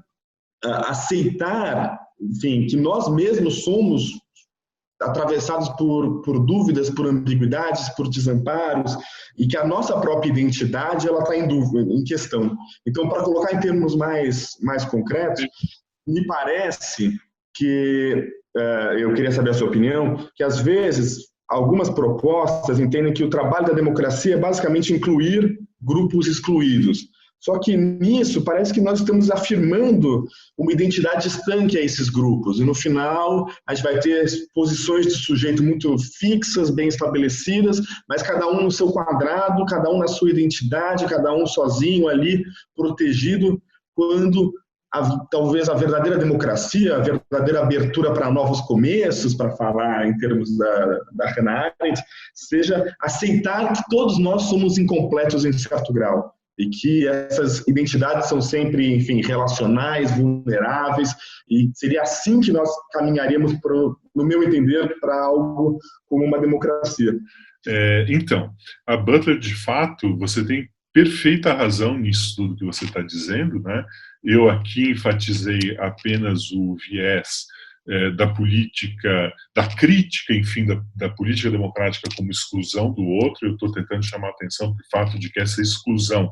aceitar, enfim, que nós mesmos somos atravessados por dúvidas, por ambiguidades, por desamparos, e que a nossa própria identidade ela está em dúvida, em questão. Então, para colocar em termos mais concretos, me parece que, eu queria saber a sua opinião, que às vezes algumas propostas entendem que o trabalho da democracia é basicamente incluir grupos excluídos. Só que nisso parece que nós estamos afirmando uma identidade estanque a esses grupos. E no final a gente vai ter posições de sujeito muito fixas, bem estabelecidas, mas cada um no seu quadrado, cada um na sua identidade, cada um sozinho ali, protegido, quando talvez a verdadeira democracia, a verdadeira abertura para novos começos, para falar em termos da Hannah Arendt, seja aceitar que todos nós somos incompletos em certo grau. E que essas identidades são sempre, enfim, relacionais, vulneráveis, e seria assim que nós caminharíamos, no meu entender, para algo como uma democracia. Então, a Butler, de fato, você tem perfeita razão nisso tudo que você está dizendo, né? Eu aqui enfatizei apenas o viés da política, da crítica, enfim, da política democrática como exclusão do outro. Eu estou tentando chamar a atenção para o fato de que essa exclusão,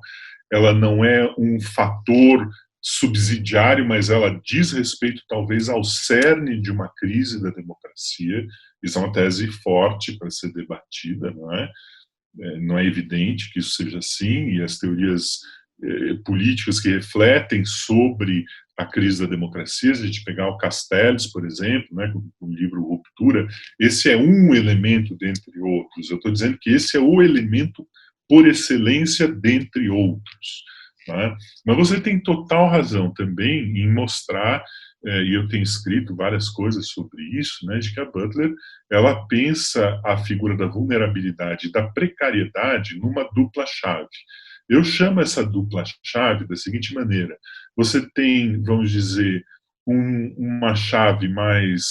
ela não é um fator subsidiário, mas ela diz respeito talvez ao cerne de uma crise da democracia. Isso é uma tese forte para ser debatida, não é? Não é evidente que isso seja assim, e as teorias políticas que refletem sobre a crise da democracia, se a gente pegar o Castells, por exemplo, né, com o livro Ruptura, esse é um elemento dentre outros. Eu estou dizendo que esse é o elemento por excelência dentre outros. Tá? Mas você tem total razão também em mostrar, e eu tenho escrito várias coisas sobre isso, né, de que a Butler ela pensa a figura da vulnerabilidade e da precariedade numa dupla chave. Eu chamo essa dupla chave da seguinte maneira: você tem, vamos dizer, uma chave mais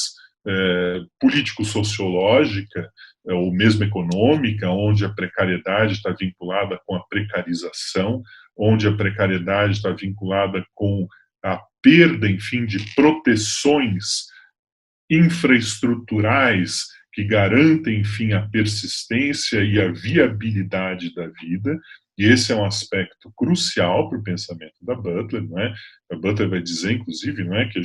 político-sociológica, ou mesmo econômica, onde a precariedade está vinculada com a precarização, onde a precariedade está vinculada com a perda, enfim, de proteções infraestruturais que garantem, enfim, a persistência e a viabilidade da vida. E esse é um aspecto crucial para o pensamento da Butler, não é? A Butler vai dizer, inclusive, não é, que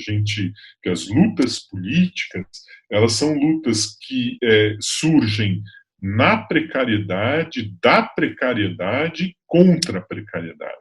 as lutas políticas, elas são lutas que surgem na precariedade, da precariedade contra a precariedade.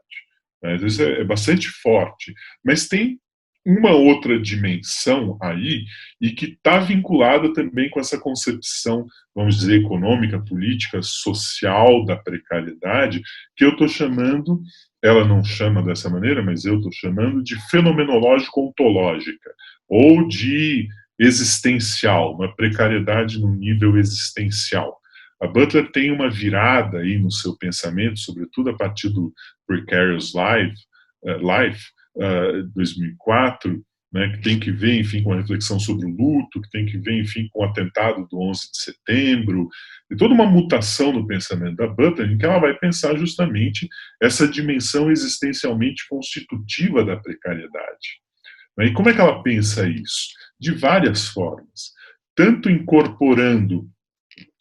Isso é bastante forte, mas tem uma outra dimensão aí, e que está vinculada também com essa concepção, vamos dizer, econômica, política, social da precariedade, que eu estou chamando, ela não chama dessa maneira, mas eu estou chamando de fenomenológico-ontológica, ou de existencial, uma precariedade no nível existencial. A Butler tem uma virada aí no seu pensamento, sobretudo a partir do Precarious Life, 2004, né, que tem que ver, enfim, com a reflexão sobre o luto, que tem que ver, enfim, com o atentado do 11 de setembro, e toda uma mutação no pensamento da Butler, em que ela vai pensar justamente essa dimensão existencialmente constitutiva da precariedade. E como é que ela pensa isso? De várias formas, tanto incorporando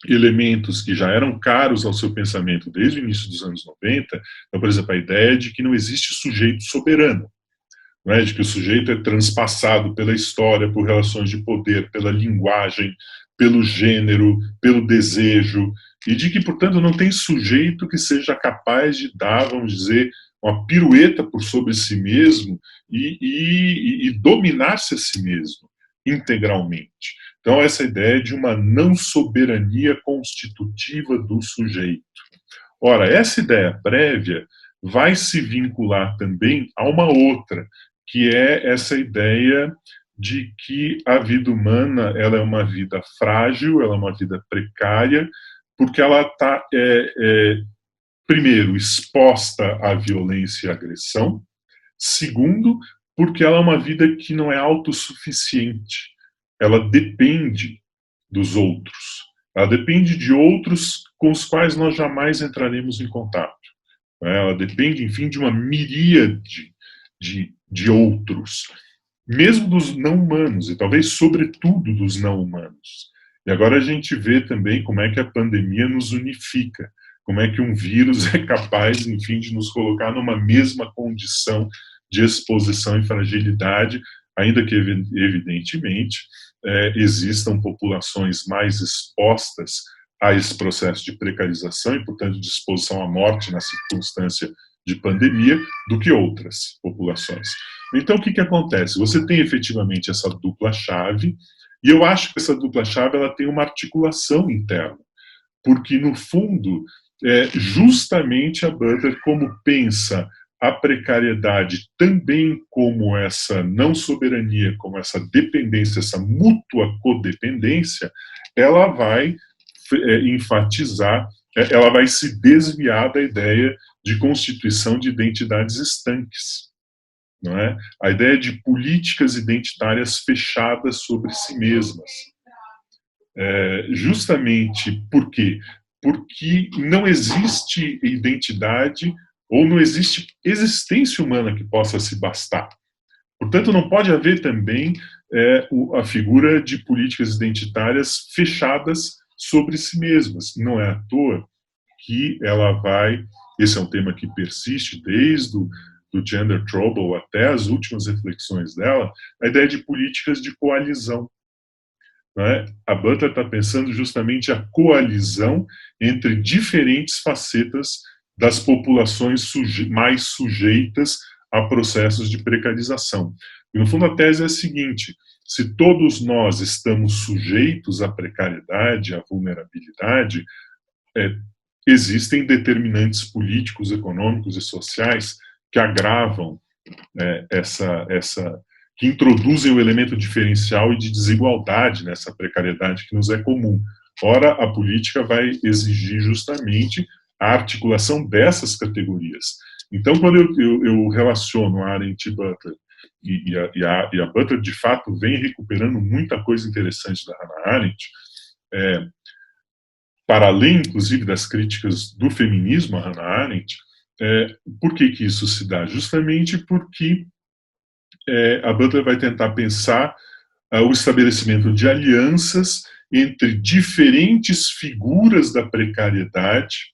elementos que já eram caros ao seu pensamento desde o início dos anos 90, então, por exemplo, a ideia de que não existe sujeito soberano, não é? De que o sujeito é transpassado pela história, por relações de poder, pela linguagem, pelo gênero, pelo desejo, e de que, portanto, não tem sujeito que seja capaz de dar, vamos dizer, uma pirueta por sobre si mesmo e dominar-se a si mesmo integralmente. Então, essa ideia de uma não soberania constitutiva do sujeito. Ora, essa ideia prévia vai se vincular também a uma outra, que é essa ideia de que a vida humana ela é uma vida frágil, ela é uma vida precária, porque ela está, primeiro, exposta à violência e agressão, segundo, porque ela é uma vida que não é autossuficiente, ela depende dos outros, ela depende de outros com os quais nós jamais entraremos em contato. Ela depende, enfim, de uma miríade de outros, mesmo dos não-humanos, e talvez sobretudo dos não-humanos. E agora a gente vê também como é que a pandemia nos unifica, como é que um vírus é capaz, enfim, de nos colocar numa mesma condição de exposição e fragilidade, ainda que, evidentemente, existam populações mais expostas a esse processo de precarização e, portanto, de exposição à morte na circunstância de pandemia do que outras populações. Então, o que acontece? Você tem efetivamente essa dupla chave, e eu acho que essa dupla chave ela tem uma articulação interna, porque, no fundo, justamente a Butler, como pensa a precariedade também como essa não soberania, como essa dependência, essa mútua codependência, ela vai enfatizar, ela vai se desviar da ideia de constituição de identidades estanques, não é? A ideia de políticas identitárias fechadas sobre si mesmas. Justamente por quê? Porque não existe identidade ou não existe existência humana que possa se bastar. Portanto, não pode haver também a figura de políticas identitárias fechadas sobre si mesmas. Não é à toa que ela vai, esse é um tema que persiste desde do Gender Trouble até as últimas reflexões dela, a ideia de políticas de coalizão. Não é? A Butler está pensando justamente a coalizão entre diferentes facetas das populações mais sujeitas a processos de precarização. E, no fundo, a tese é a seguinte: se todos nós estamos sujeitos à precariedade, à vulnerabilidade, existem determinantes políticos, econômicos e sociais que agravam que introduzem o elemento diferencial e de desigualdade nessa precariedade que nos é comum. Ora, a política vai exigir justamente a articulação dessas categorias. Então, quando eu relaciono a Arendt e Butler, e a Butler, de fato, vem recuperando muita coisa interessante da Hannah Arendt, para além, inclusive, das críticas do feminismo a Hannah Arendt, por que isso se dá? Justamente porque a Butler vai tentar pensar o estabelecimento de alianças entre diferentes figuras da precariedade,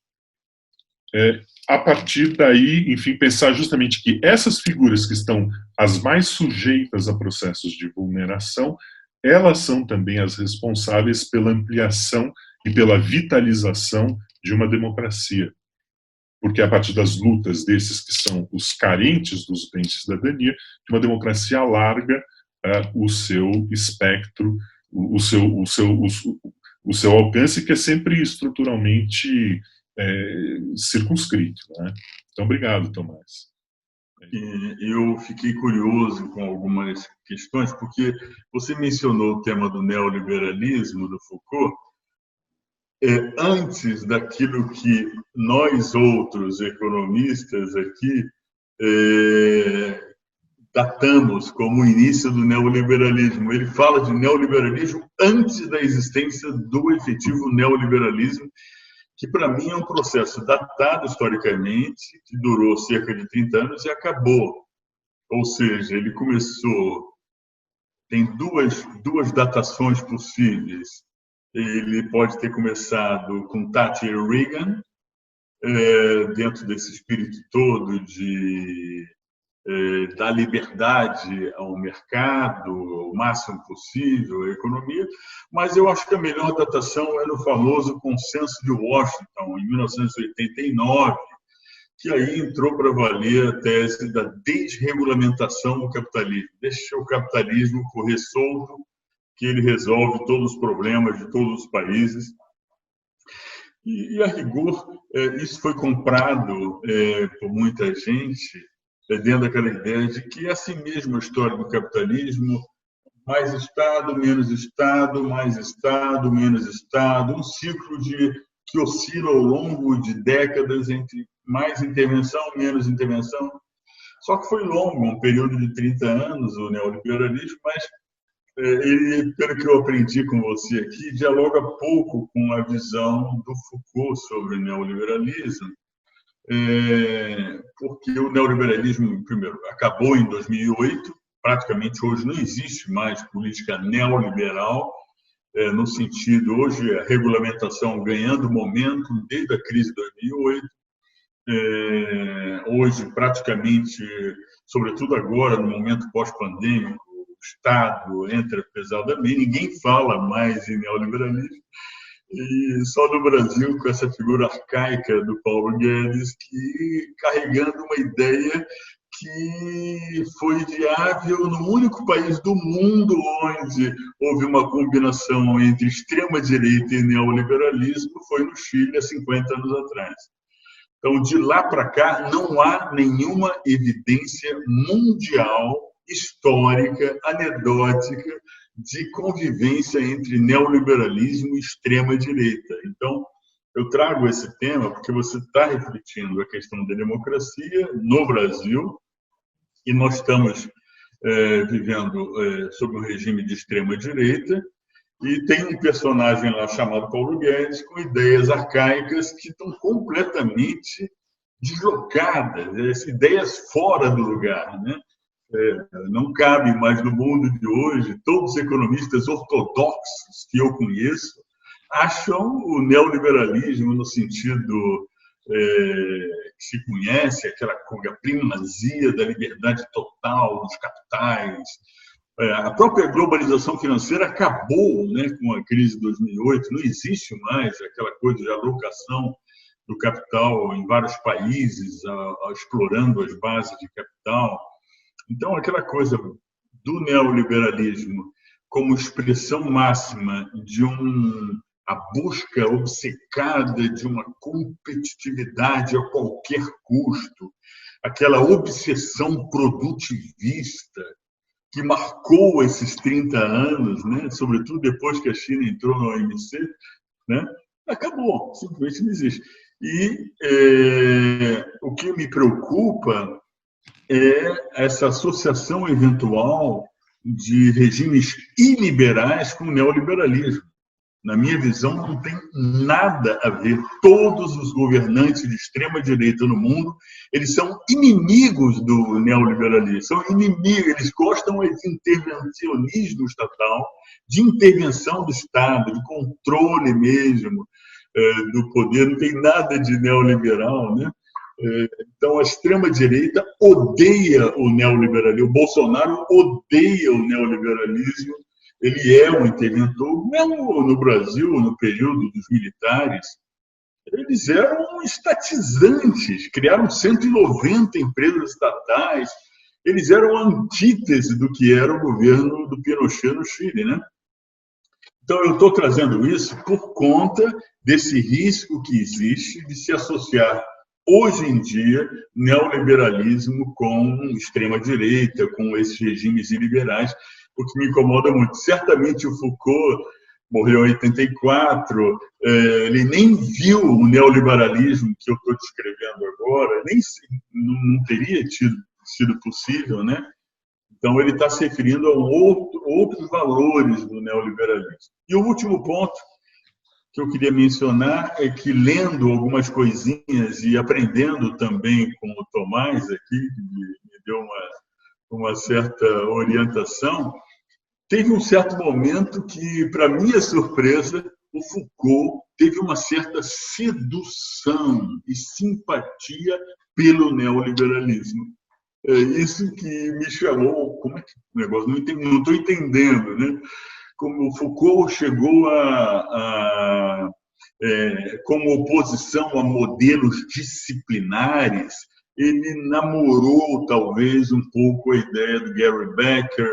a partir daí, enfim, pensar justamente que essas figuras que estão as mais sujeitas a processos de vulneração, elas são também as responsáveis pela ampliação e pela vitalização de uma democracia. Porque é a partir das lutas desses que são os carentes dos bens de cidadania, que uma democracia alarga o seu espectro, o seu alcance, que é sempre estruturalmente circunscrito. Né? Então, obrigado, Tomás. Eu fiquei curioso com algumas questões, porque você mencionou o tema do neoliberalismo, do Foucault, antes daquilo que nós outros economistas aqui datamos como o início do neoliberalismo. Ele fala de neoliberalismo antes da existência do efetivo neoliberalismo, que para mim é um processo datado historicamente, que durou cerca de 30 anos e acabou. Ou seja, ele começou... Tem duas datações possíveis. Ele pode ter começado com Thatcher e Reagan, dentro desse espírito todo de dar liberdade ao mercado, o máximo possível, à economia, mas eu acho que a melhor datação é no famoso Consenso de Washington, em 1989, que aí entrou para valer a tese da desregulamentação do capitalismo. Deixa o capitalismo correr solto, que ele resolve todos os problemas de todos os países. E a rigor, isso foi comprado por muita gente, dentro daquela ideia de que é assim mesmo a história do capitalismo: mais Estado, menos Estado, mais Estado, menos Estado, um ciclo que oscila ao longo de décadas entre mais intervenção, menos intervenção. Só que foi longo, um período de 30 anos, o neoliberalismo, mas ele, pelo que eu aprendi com você aqui, dialoga pouco com a visão do Foucault sobre o neoliberalismo, porque o neoliberalismo, primeiro, acabou em 2008, praticamente hoje não existe mais política neoliberal, no sentido, hoje, a regulamentação ganhando momento desde a crise de 2008, hoje, praticamente, sobretudo agora, no momento pós-pandêmico, o Estado entra pesadamente, ninguém fala mais em neoliberalismo, e só no Brasil, com essa figura arcaica do Paulo Guedes, que carregando uma ideia que foi viável no único país do mundo onde houve uma combinação entre extrema-direita e neoliberalismo, foi no Chile, há 50 anos atrás. Então, de lá para cá, não há nenhuma evidência mundial, histórica, anedótica, de convivência entre neoliberalismo e extrema-direita. Então, eu trago esse tema porque você está refletindo a questão da democracia no Brasil, e nós estamos vivendo sob um regime de extrema-direita, e tem um personagem lá chamado Paulo Guedes com ideias arcaicas que estão completamente deslocadas, ideias fora do lugar, né? Não cabe mais no mundo de hoje. Todos os economistas ortodoxos que eu conheço acham o neoliberalismo no sentido que se conhece, aquela primazia da liberdade total dos capitais. A própria globalização financeira acabou, né, com a crise de 2008, não existe mais aquela coisa de alocação do capital em vários países, explorando as bases de capital. Então, aquela coisa do neoliberalismo como expressão máxima de a busca obcecada de uma competitividade a qualquer custo, aquela obsessão produtivista que marcou esses 30 anos, né? Sobretudo depois que a China entrou na OMC, né? Acabou, simplesmente não existe. E o que me preocupa é essa associação eventual de regimes iliberais com o neoliberalismo. Na minha visão, não tem nada a ver. Todos os governantes de extrema-direita no mundo, eles são inimigos do neoliberalismo. São inimigos, eles gostam de intervencionismo estatal, de intervenção do Estado, de controle mesmo do poder. Não tem nada de neoliberal, né? Então, a extrema-direita odeia o neoliberalismo. O Bolsonaro odeia o neoliberalismo. Ele é um interventor. Mesmo no Brasil, no período dos militares, eles eram estatizantes, criaram 190 empresas estatais, eles eram a antítese do que era o governo do Pinochet no Chile, né? Então, eu estou trazendo isso por conta desse risco que existe de se associar, hoje em dia, neoliberalismo com extrema-direita, com esses regimes iliberais, o que me incomoda muito. Certamente o Foucault morreu em 84, ele nem viu o neoliberalismo que eu estou descrevendo agora, nem não teria sido possível, né? Então, ele está se referindo a outros valores do neoliberalismo. E o último ponto que eu queria mencionar é que, lendo algumas coisinhas e aprendendo também com o Tomás aqui, que me deu uma certa orientação, teve um certo momento que, para minha surpresa, o Foucault teve uma certa sedução e simpatia pelo neoliberalismo. É isso que me chamou. Como é que o negócio? Não estou entendendo, né? Como o Foucault chegou como oposição a modelos disciplinares, ele namorou talvez um pouco a ideia do Gary Becker,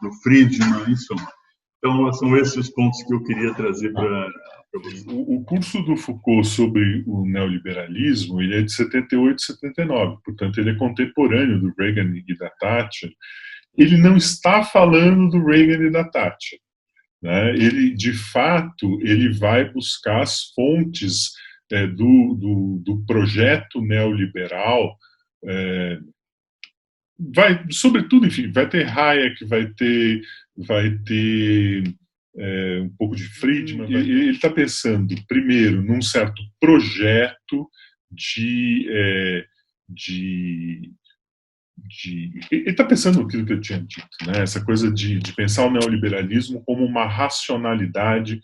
do Friedman, isso. Então, são esses os pontos que eu queria trazer para você. O curso do Foucault sobre o neoliberalismo, ele é de 78 e 79, portanto ele é contemporâneo do Reagan e da Thatcher. Ele não está falando do Reagan e da Thatcher, né? Ele, de fato, ele vai buscar as fontes do projeto neoliberal, sobretudo, enfim, vai ter Hayek, vai ter um pouco de Friedman. Ele está pensando, primeiro, num certo projeto ele está pensando naquilo que eu tinha dito, né? Essa coisa de pensar o neoliberalismo como uma racionalidade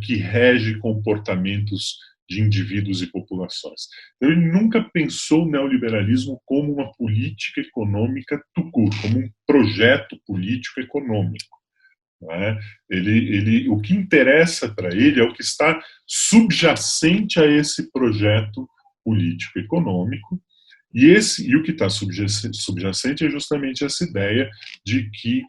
que rege comportamentos de indivíduos e populações. Então, ele nunca pensou o neoliberalismo como uma política econômica tout court, como um projeto político econômico. Né? O que interessa para ele é o que está subjacente a esse projeto político econômico, e o que está subjacente é justamente essa ideia de que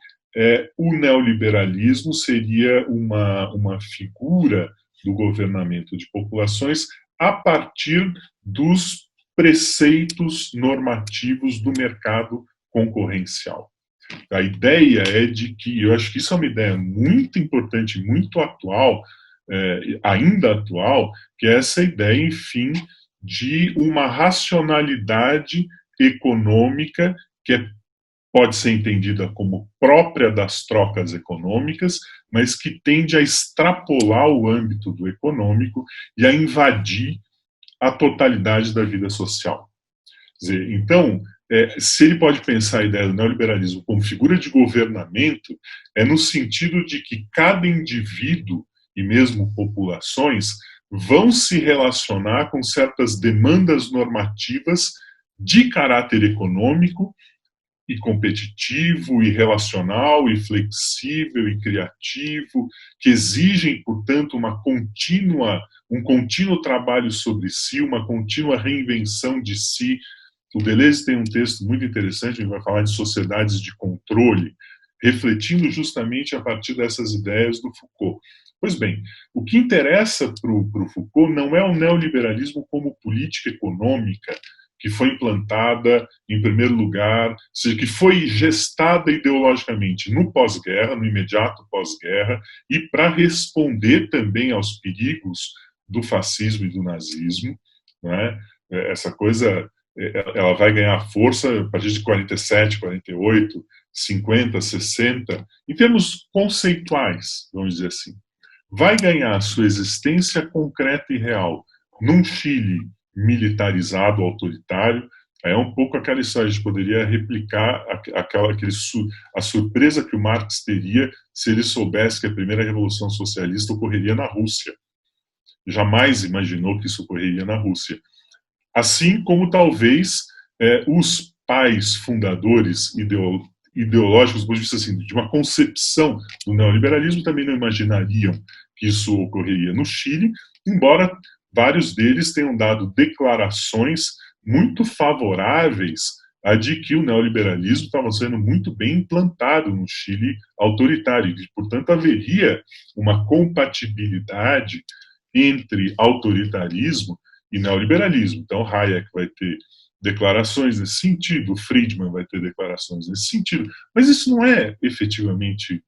o neoliberalismo seria uma figura do governamento de populações a partir dos preceitos normativos do mercado concorrencial. A ideia é de que, eu acho que isso é uma ideia muito importante, muito atual, ainda atual, que é essa ideia, enfim, de uma racionalidade econômica que pode ser entendida como própria das trocas econômicas, mas que tende a extrapolar o âmbito do econômico e a invadir a totalidade da vida social. Quer dizer, então, se ele pode pensar a ideia do neoliberalismo como figura de governamento, é no sentido de que cada indivíduo, e mesmo populações, vão se relacionar com certas demandas normativas de caráter econômico e competitivo, e relacional, e flexível, e criativo, que exigem, portanto, um contínuo trabalho sobre si, uma contínua reinvenção de si. O Deleuze tem um texto muito interessante, ele vai falar de sociedades de controle, refletindo justamente a partir dessas ideias do Foucault. Pois bem, o que interessa para o Foucault não é o neoliberalismo como política econômica que foi implantada, em primeiro lugar, ou seja, que foi gestada ideologicamente no pós-guerra, no imediato pós-guerra, e para responder também aos perigos do fascismo e do nazismo, né? Essa coisa, ela vai ganhar força a partir de 47, 48, 50, 60, em termos conceituais, vamos dizer assim. Vai ganhar sua existência concreta e real num Chile militarizado, autoritário. É um pouco aquela história, a gente poderia replicar a surpresa que o Marx teria se ele soubesse que a primeira revolução socialista ocorreria na Rússia. Jamais imaginou que isso ocorreria na Rússia. Assim como talvez os pais fundadores ideológicos, do ponto de vista assim, de uma concepção do neoliberalismo, também não imaginariam que isso ocorreria no Chile, embora vários deles tenham dado declarações muito favoráveis a de que o neoliberalismo estava sendo muito bem implantado no Chile autoritário, e, portanto, haveria uma compatibilidade entre autoritarismo e neoliberalismo. Então, Hayek vai ter declarações nesse sentido, Friedman vai ter declarações nesse sentido, mas isso não é efetivamente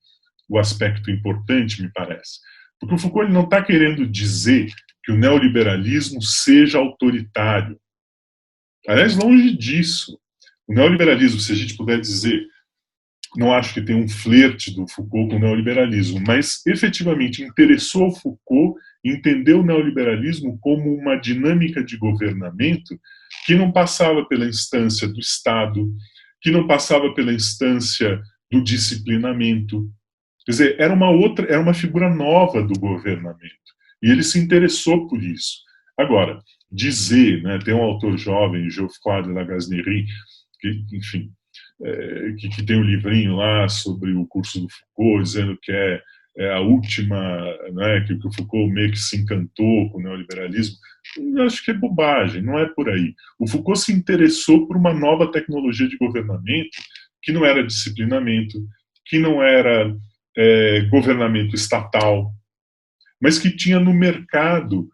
o aspecto importante, me parece. Porque o Foucault não está querendo dizer que o neoliberalismo seja autoritário. Aliás, longe disso. O neoliberalismo, se a gente puder dizer, não acho que tem um flerte do Foucault com o neoliberalismo, mas efetivamente interessou ao Foucault entender o neoliberalismo como uma dinâmica de governamento que não passava pela instância do Estado, que não passava pela instância do disciplinamento. Quer dizer, era uma figura nova do governamento. E ele se interessou por isso. Agora, dizer, né, tem um autor jovem, Geoffroy de Lagazneri, que, enfim, que tem um livrinho lá sobre o curso do Foucault, dizendo que é a última, né, que o Foucault meio que se encantou com o neoliberalismo. Eu acho que é bobagem, não é por aí. O Foucault se interessou por uma nova tecnologia de governamento que não era disciplinamento, que não era governamento estatal, mas que tinha no mercado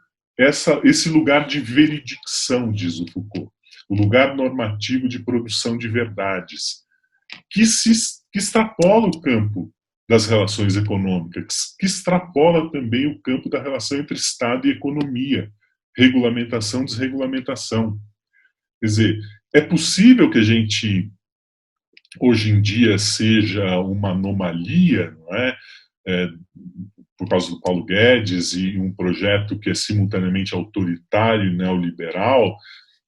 esse lugar de veredicção, diz o Foucault, o lugar normativo de produção de verdades, que extrapola o campo das relações econômicas, que extrapola também o campo da relação entre Estado e economia, regulamentação, desregulamentação. Quer dizer, é possível que a gente, hoje em dia, seja uma anomalia, não é? Por causa do Paulo Guedes e um projeto que é simultaneamente autoritário e neoliberal.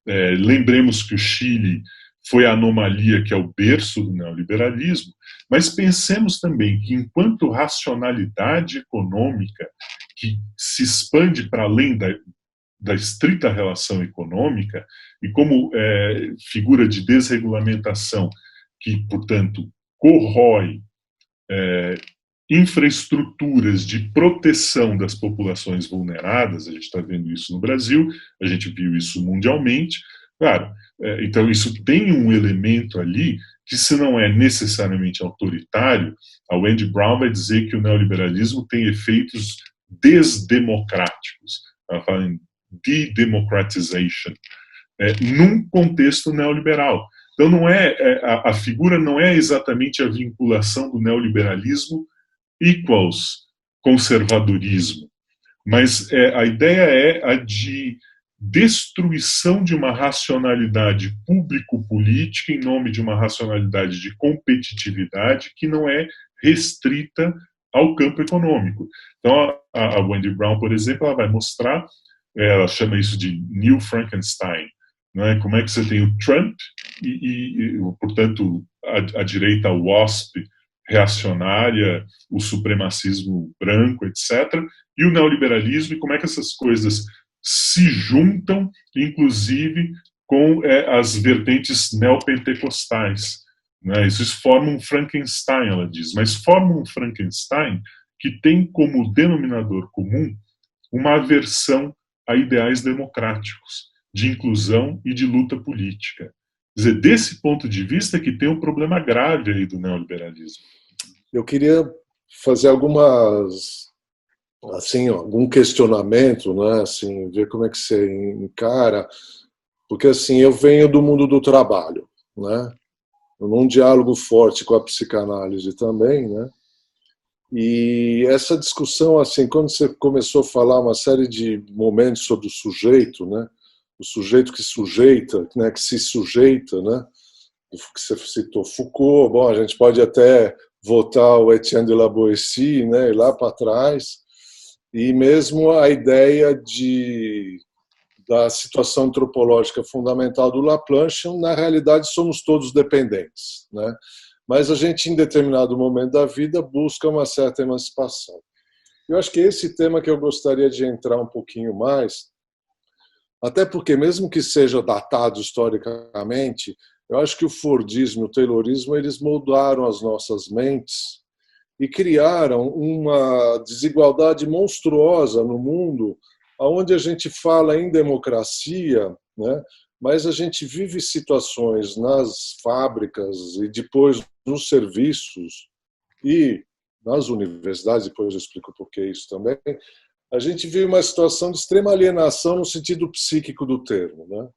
Lembremos que o Chile foi a anomalia que é o berço do neoliberalismo, mas pensemos também que, enquanto racionalidade econômica que se expande para além da estrita relação econômica e como figura de desregulamentação que, portanto, corrói infraestruturas de proteção das populações vulneradas, a gente está vendo isso no Brasil, a gente viu isso mundialmente, claro, então isso tem um elemento ali que, se não é necessariamente autoritário, a Wendy Brown vai dizer que o neoliberalismo tem efeitos desdemocráticos, ela fala em de-democratization, num contexto neoliberal. Então não a figura não é exatamente a vinculação do neoliberalismo equals conservadorismo, mas a ideia é a de destruição de uma racionalidade público-política em nome de uma racionalidade de competitividade que não é restrita ao campo econômico. Então, a Wendy Brown, por exemplo, ela vai mostrar, ela chama isso de New Frankenstein, né? Como é que você tem o Trump e portanto, a direita WASP, reacionária, o supremacismo branco, etc., e o neoliberalismo, e como é que essas coisas se juntam, inclusive, com as vertentes neopentecostais. Né? Isso forma um Frankenstein, ela diz, mas forma um Frankenstein que tem como denominador comum uma aversão a ideais democráticos, de inclusão e de luta política. Quer dizer, desse ponto de vista que tem um problema grave aí do neoliberalismo. Eu queria fazer algum questionamento, né, assim, ver como é que você encara, porque assim, eu venho do mundo do trabalho, né, num diálogo forte com a psicanálise também, né, e essa discussão, assim, quando você começou a falar uma série de momentos sobre o sujeito, né, o sujeito que sujeita, né, que se sujeita, né, que você citou Foucault, bom, a gente pode até votar o Etienne de la Boétie, né, lá para trás, e mesmo a ideia da situação antropológica fundamental do Laplanche, na realidade somos todos dependentes, né? Mas a gente, em determinado momento da vida, busca uma certa emancipação. Eu acho que esse tema que eu gostaria de entrar um pouquinho mais, até porque, mesmo que seja datado historicamente, eu acho que o Fordismo e o Taylorismo eles moldaram as nossas mentes e criaram uma desigualdade monstruosa no mundo, onde a gente fala em democracia, né? Mas a gente vive situações nas fábricas e depois nos serviços e nas universidades, depois eu explico por que isso também, a gente vive uma situação de extrema alienação no sentido psíquico do termo, né?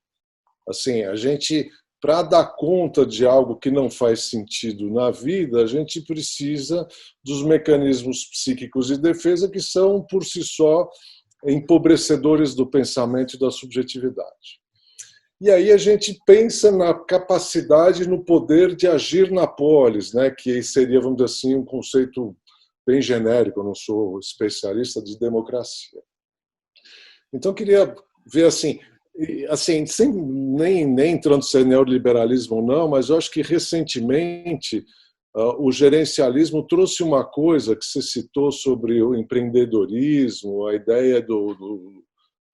Assim, a gente, para dar conta de algo que não faz sentido na vida, a gente precisa dos mecanismos psíquicos de defesa que são, por si só, empobrecedores do pensamento e da subjetividade. E aí a gente pensa na capacidade, no poder de agir na polis, né, que seria, vamos dizer assim, um conceito bem genérico, eu não sou especialista de democracia. Então, eu queria ver assim sem nem entrando se é neoliberalismo ou não, mas eu acho que recentemente o gerencialismo trouxe uma coisa que você citou sobre o empreendedorismo, a ideia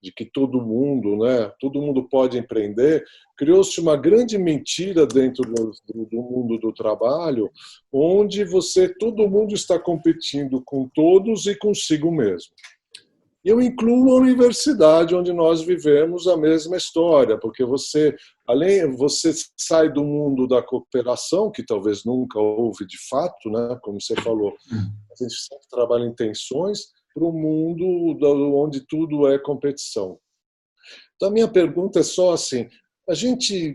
de que todo mundo, né, todo mundo pode empreender. Criou-se uma grande mentira dentro do mundo do trabalho, onde todo mundo está competindo com todos e consigo mesmo. Eu incluo a universidade, onde nós vivemos a mesma história, porque você sai do mundo da cooperação, que talvez nunca houve de fato, né? Como você falou, a gente sempre trabalha em tensões, para o mundo onde tudo é competição. Então, a minha pergunta é só assim,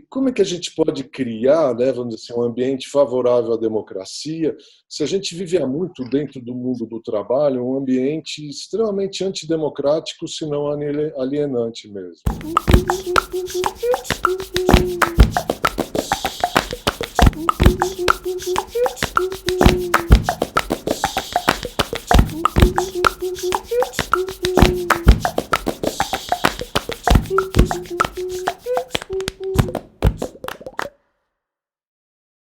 como é que a gente pode criar, né, vamos dizer assim, um ambiente favorável à democracia, se a gente vive há muito dentro do mundo do trabalho, um ambiente extremamente antidemocrático, se não alienante mesmo?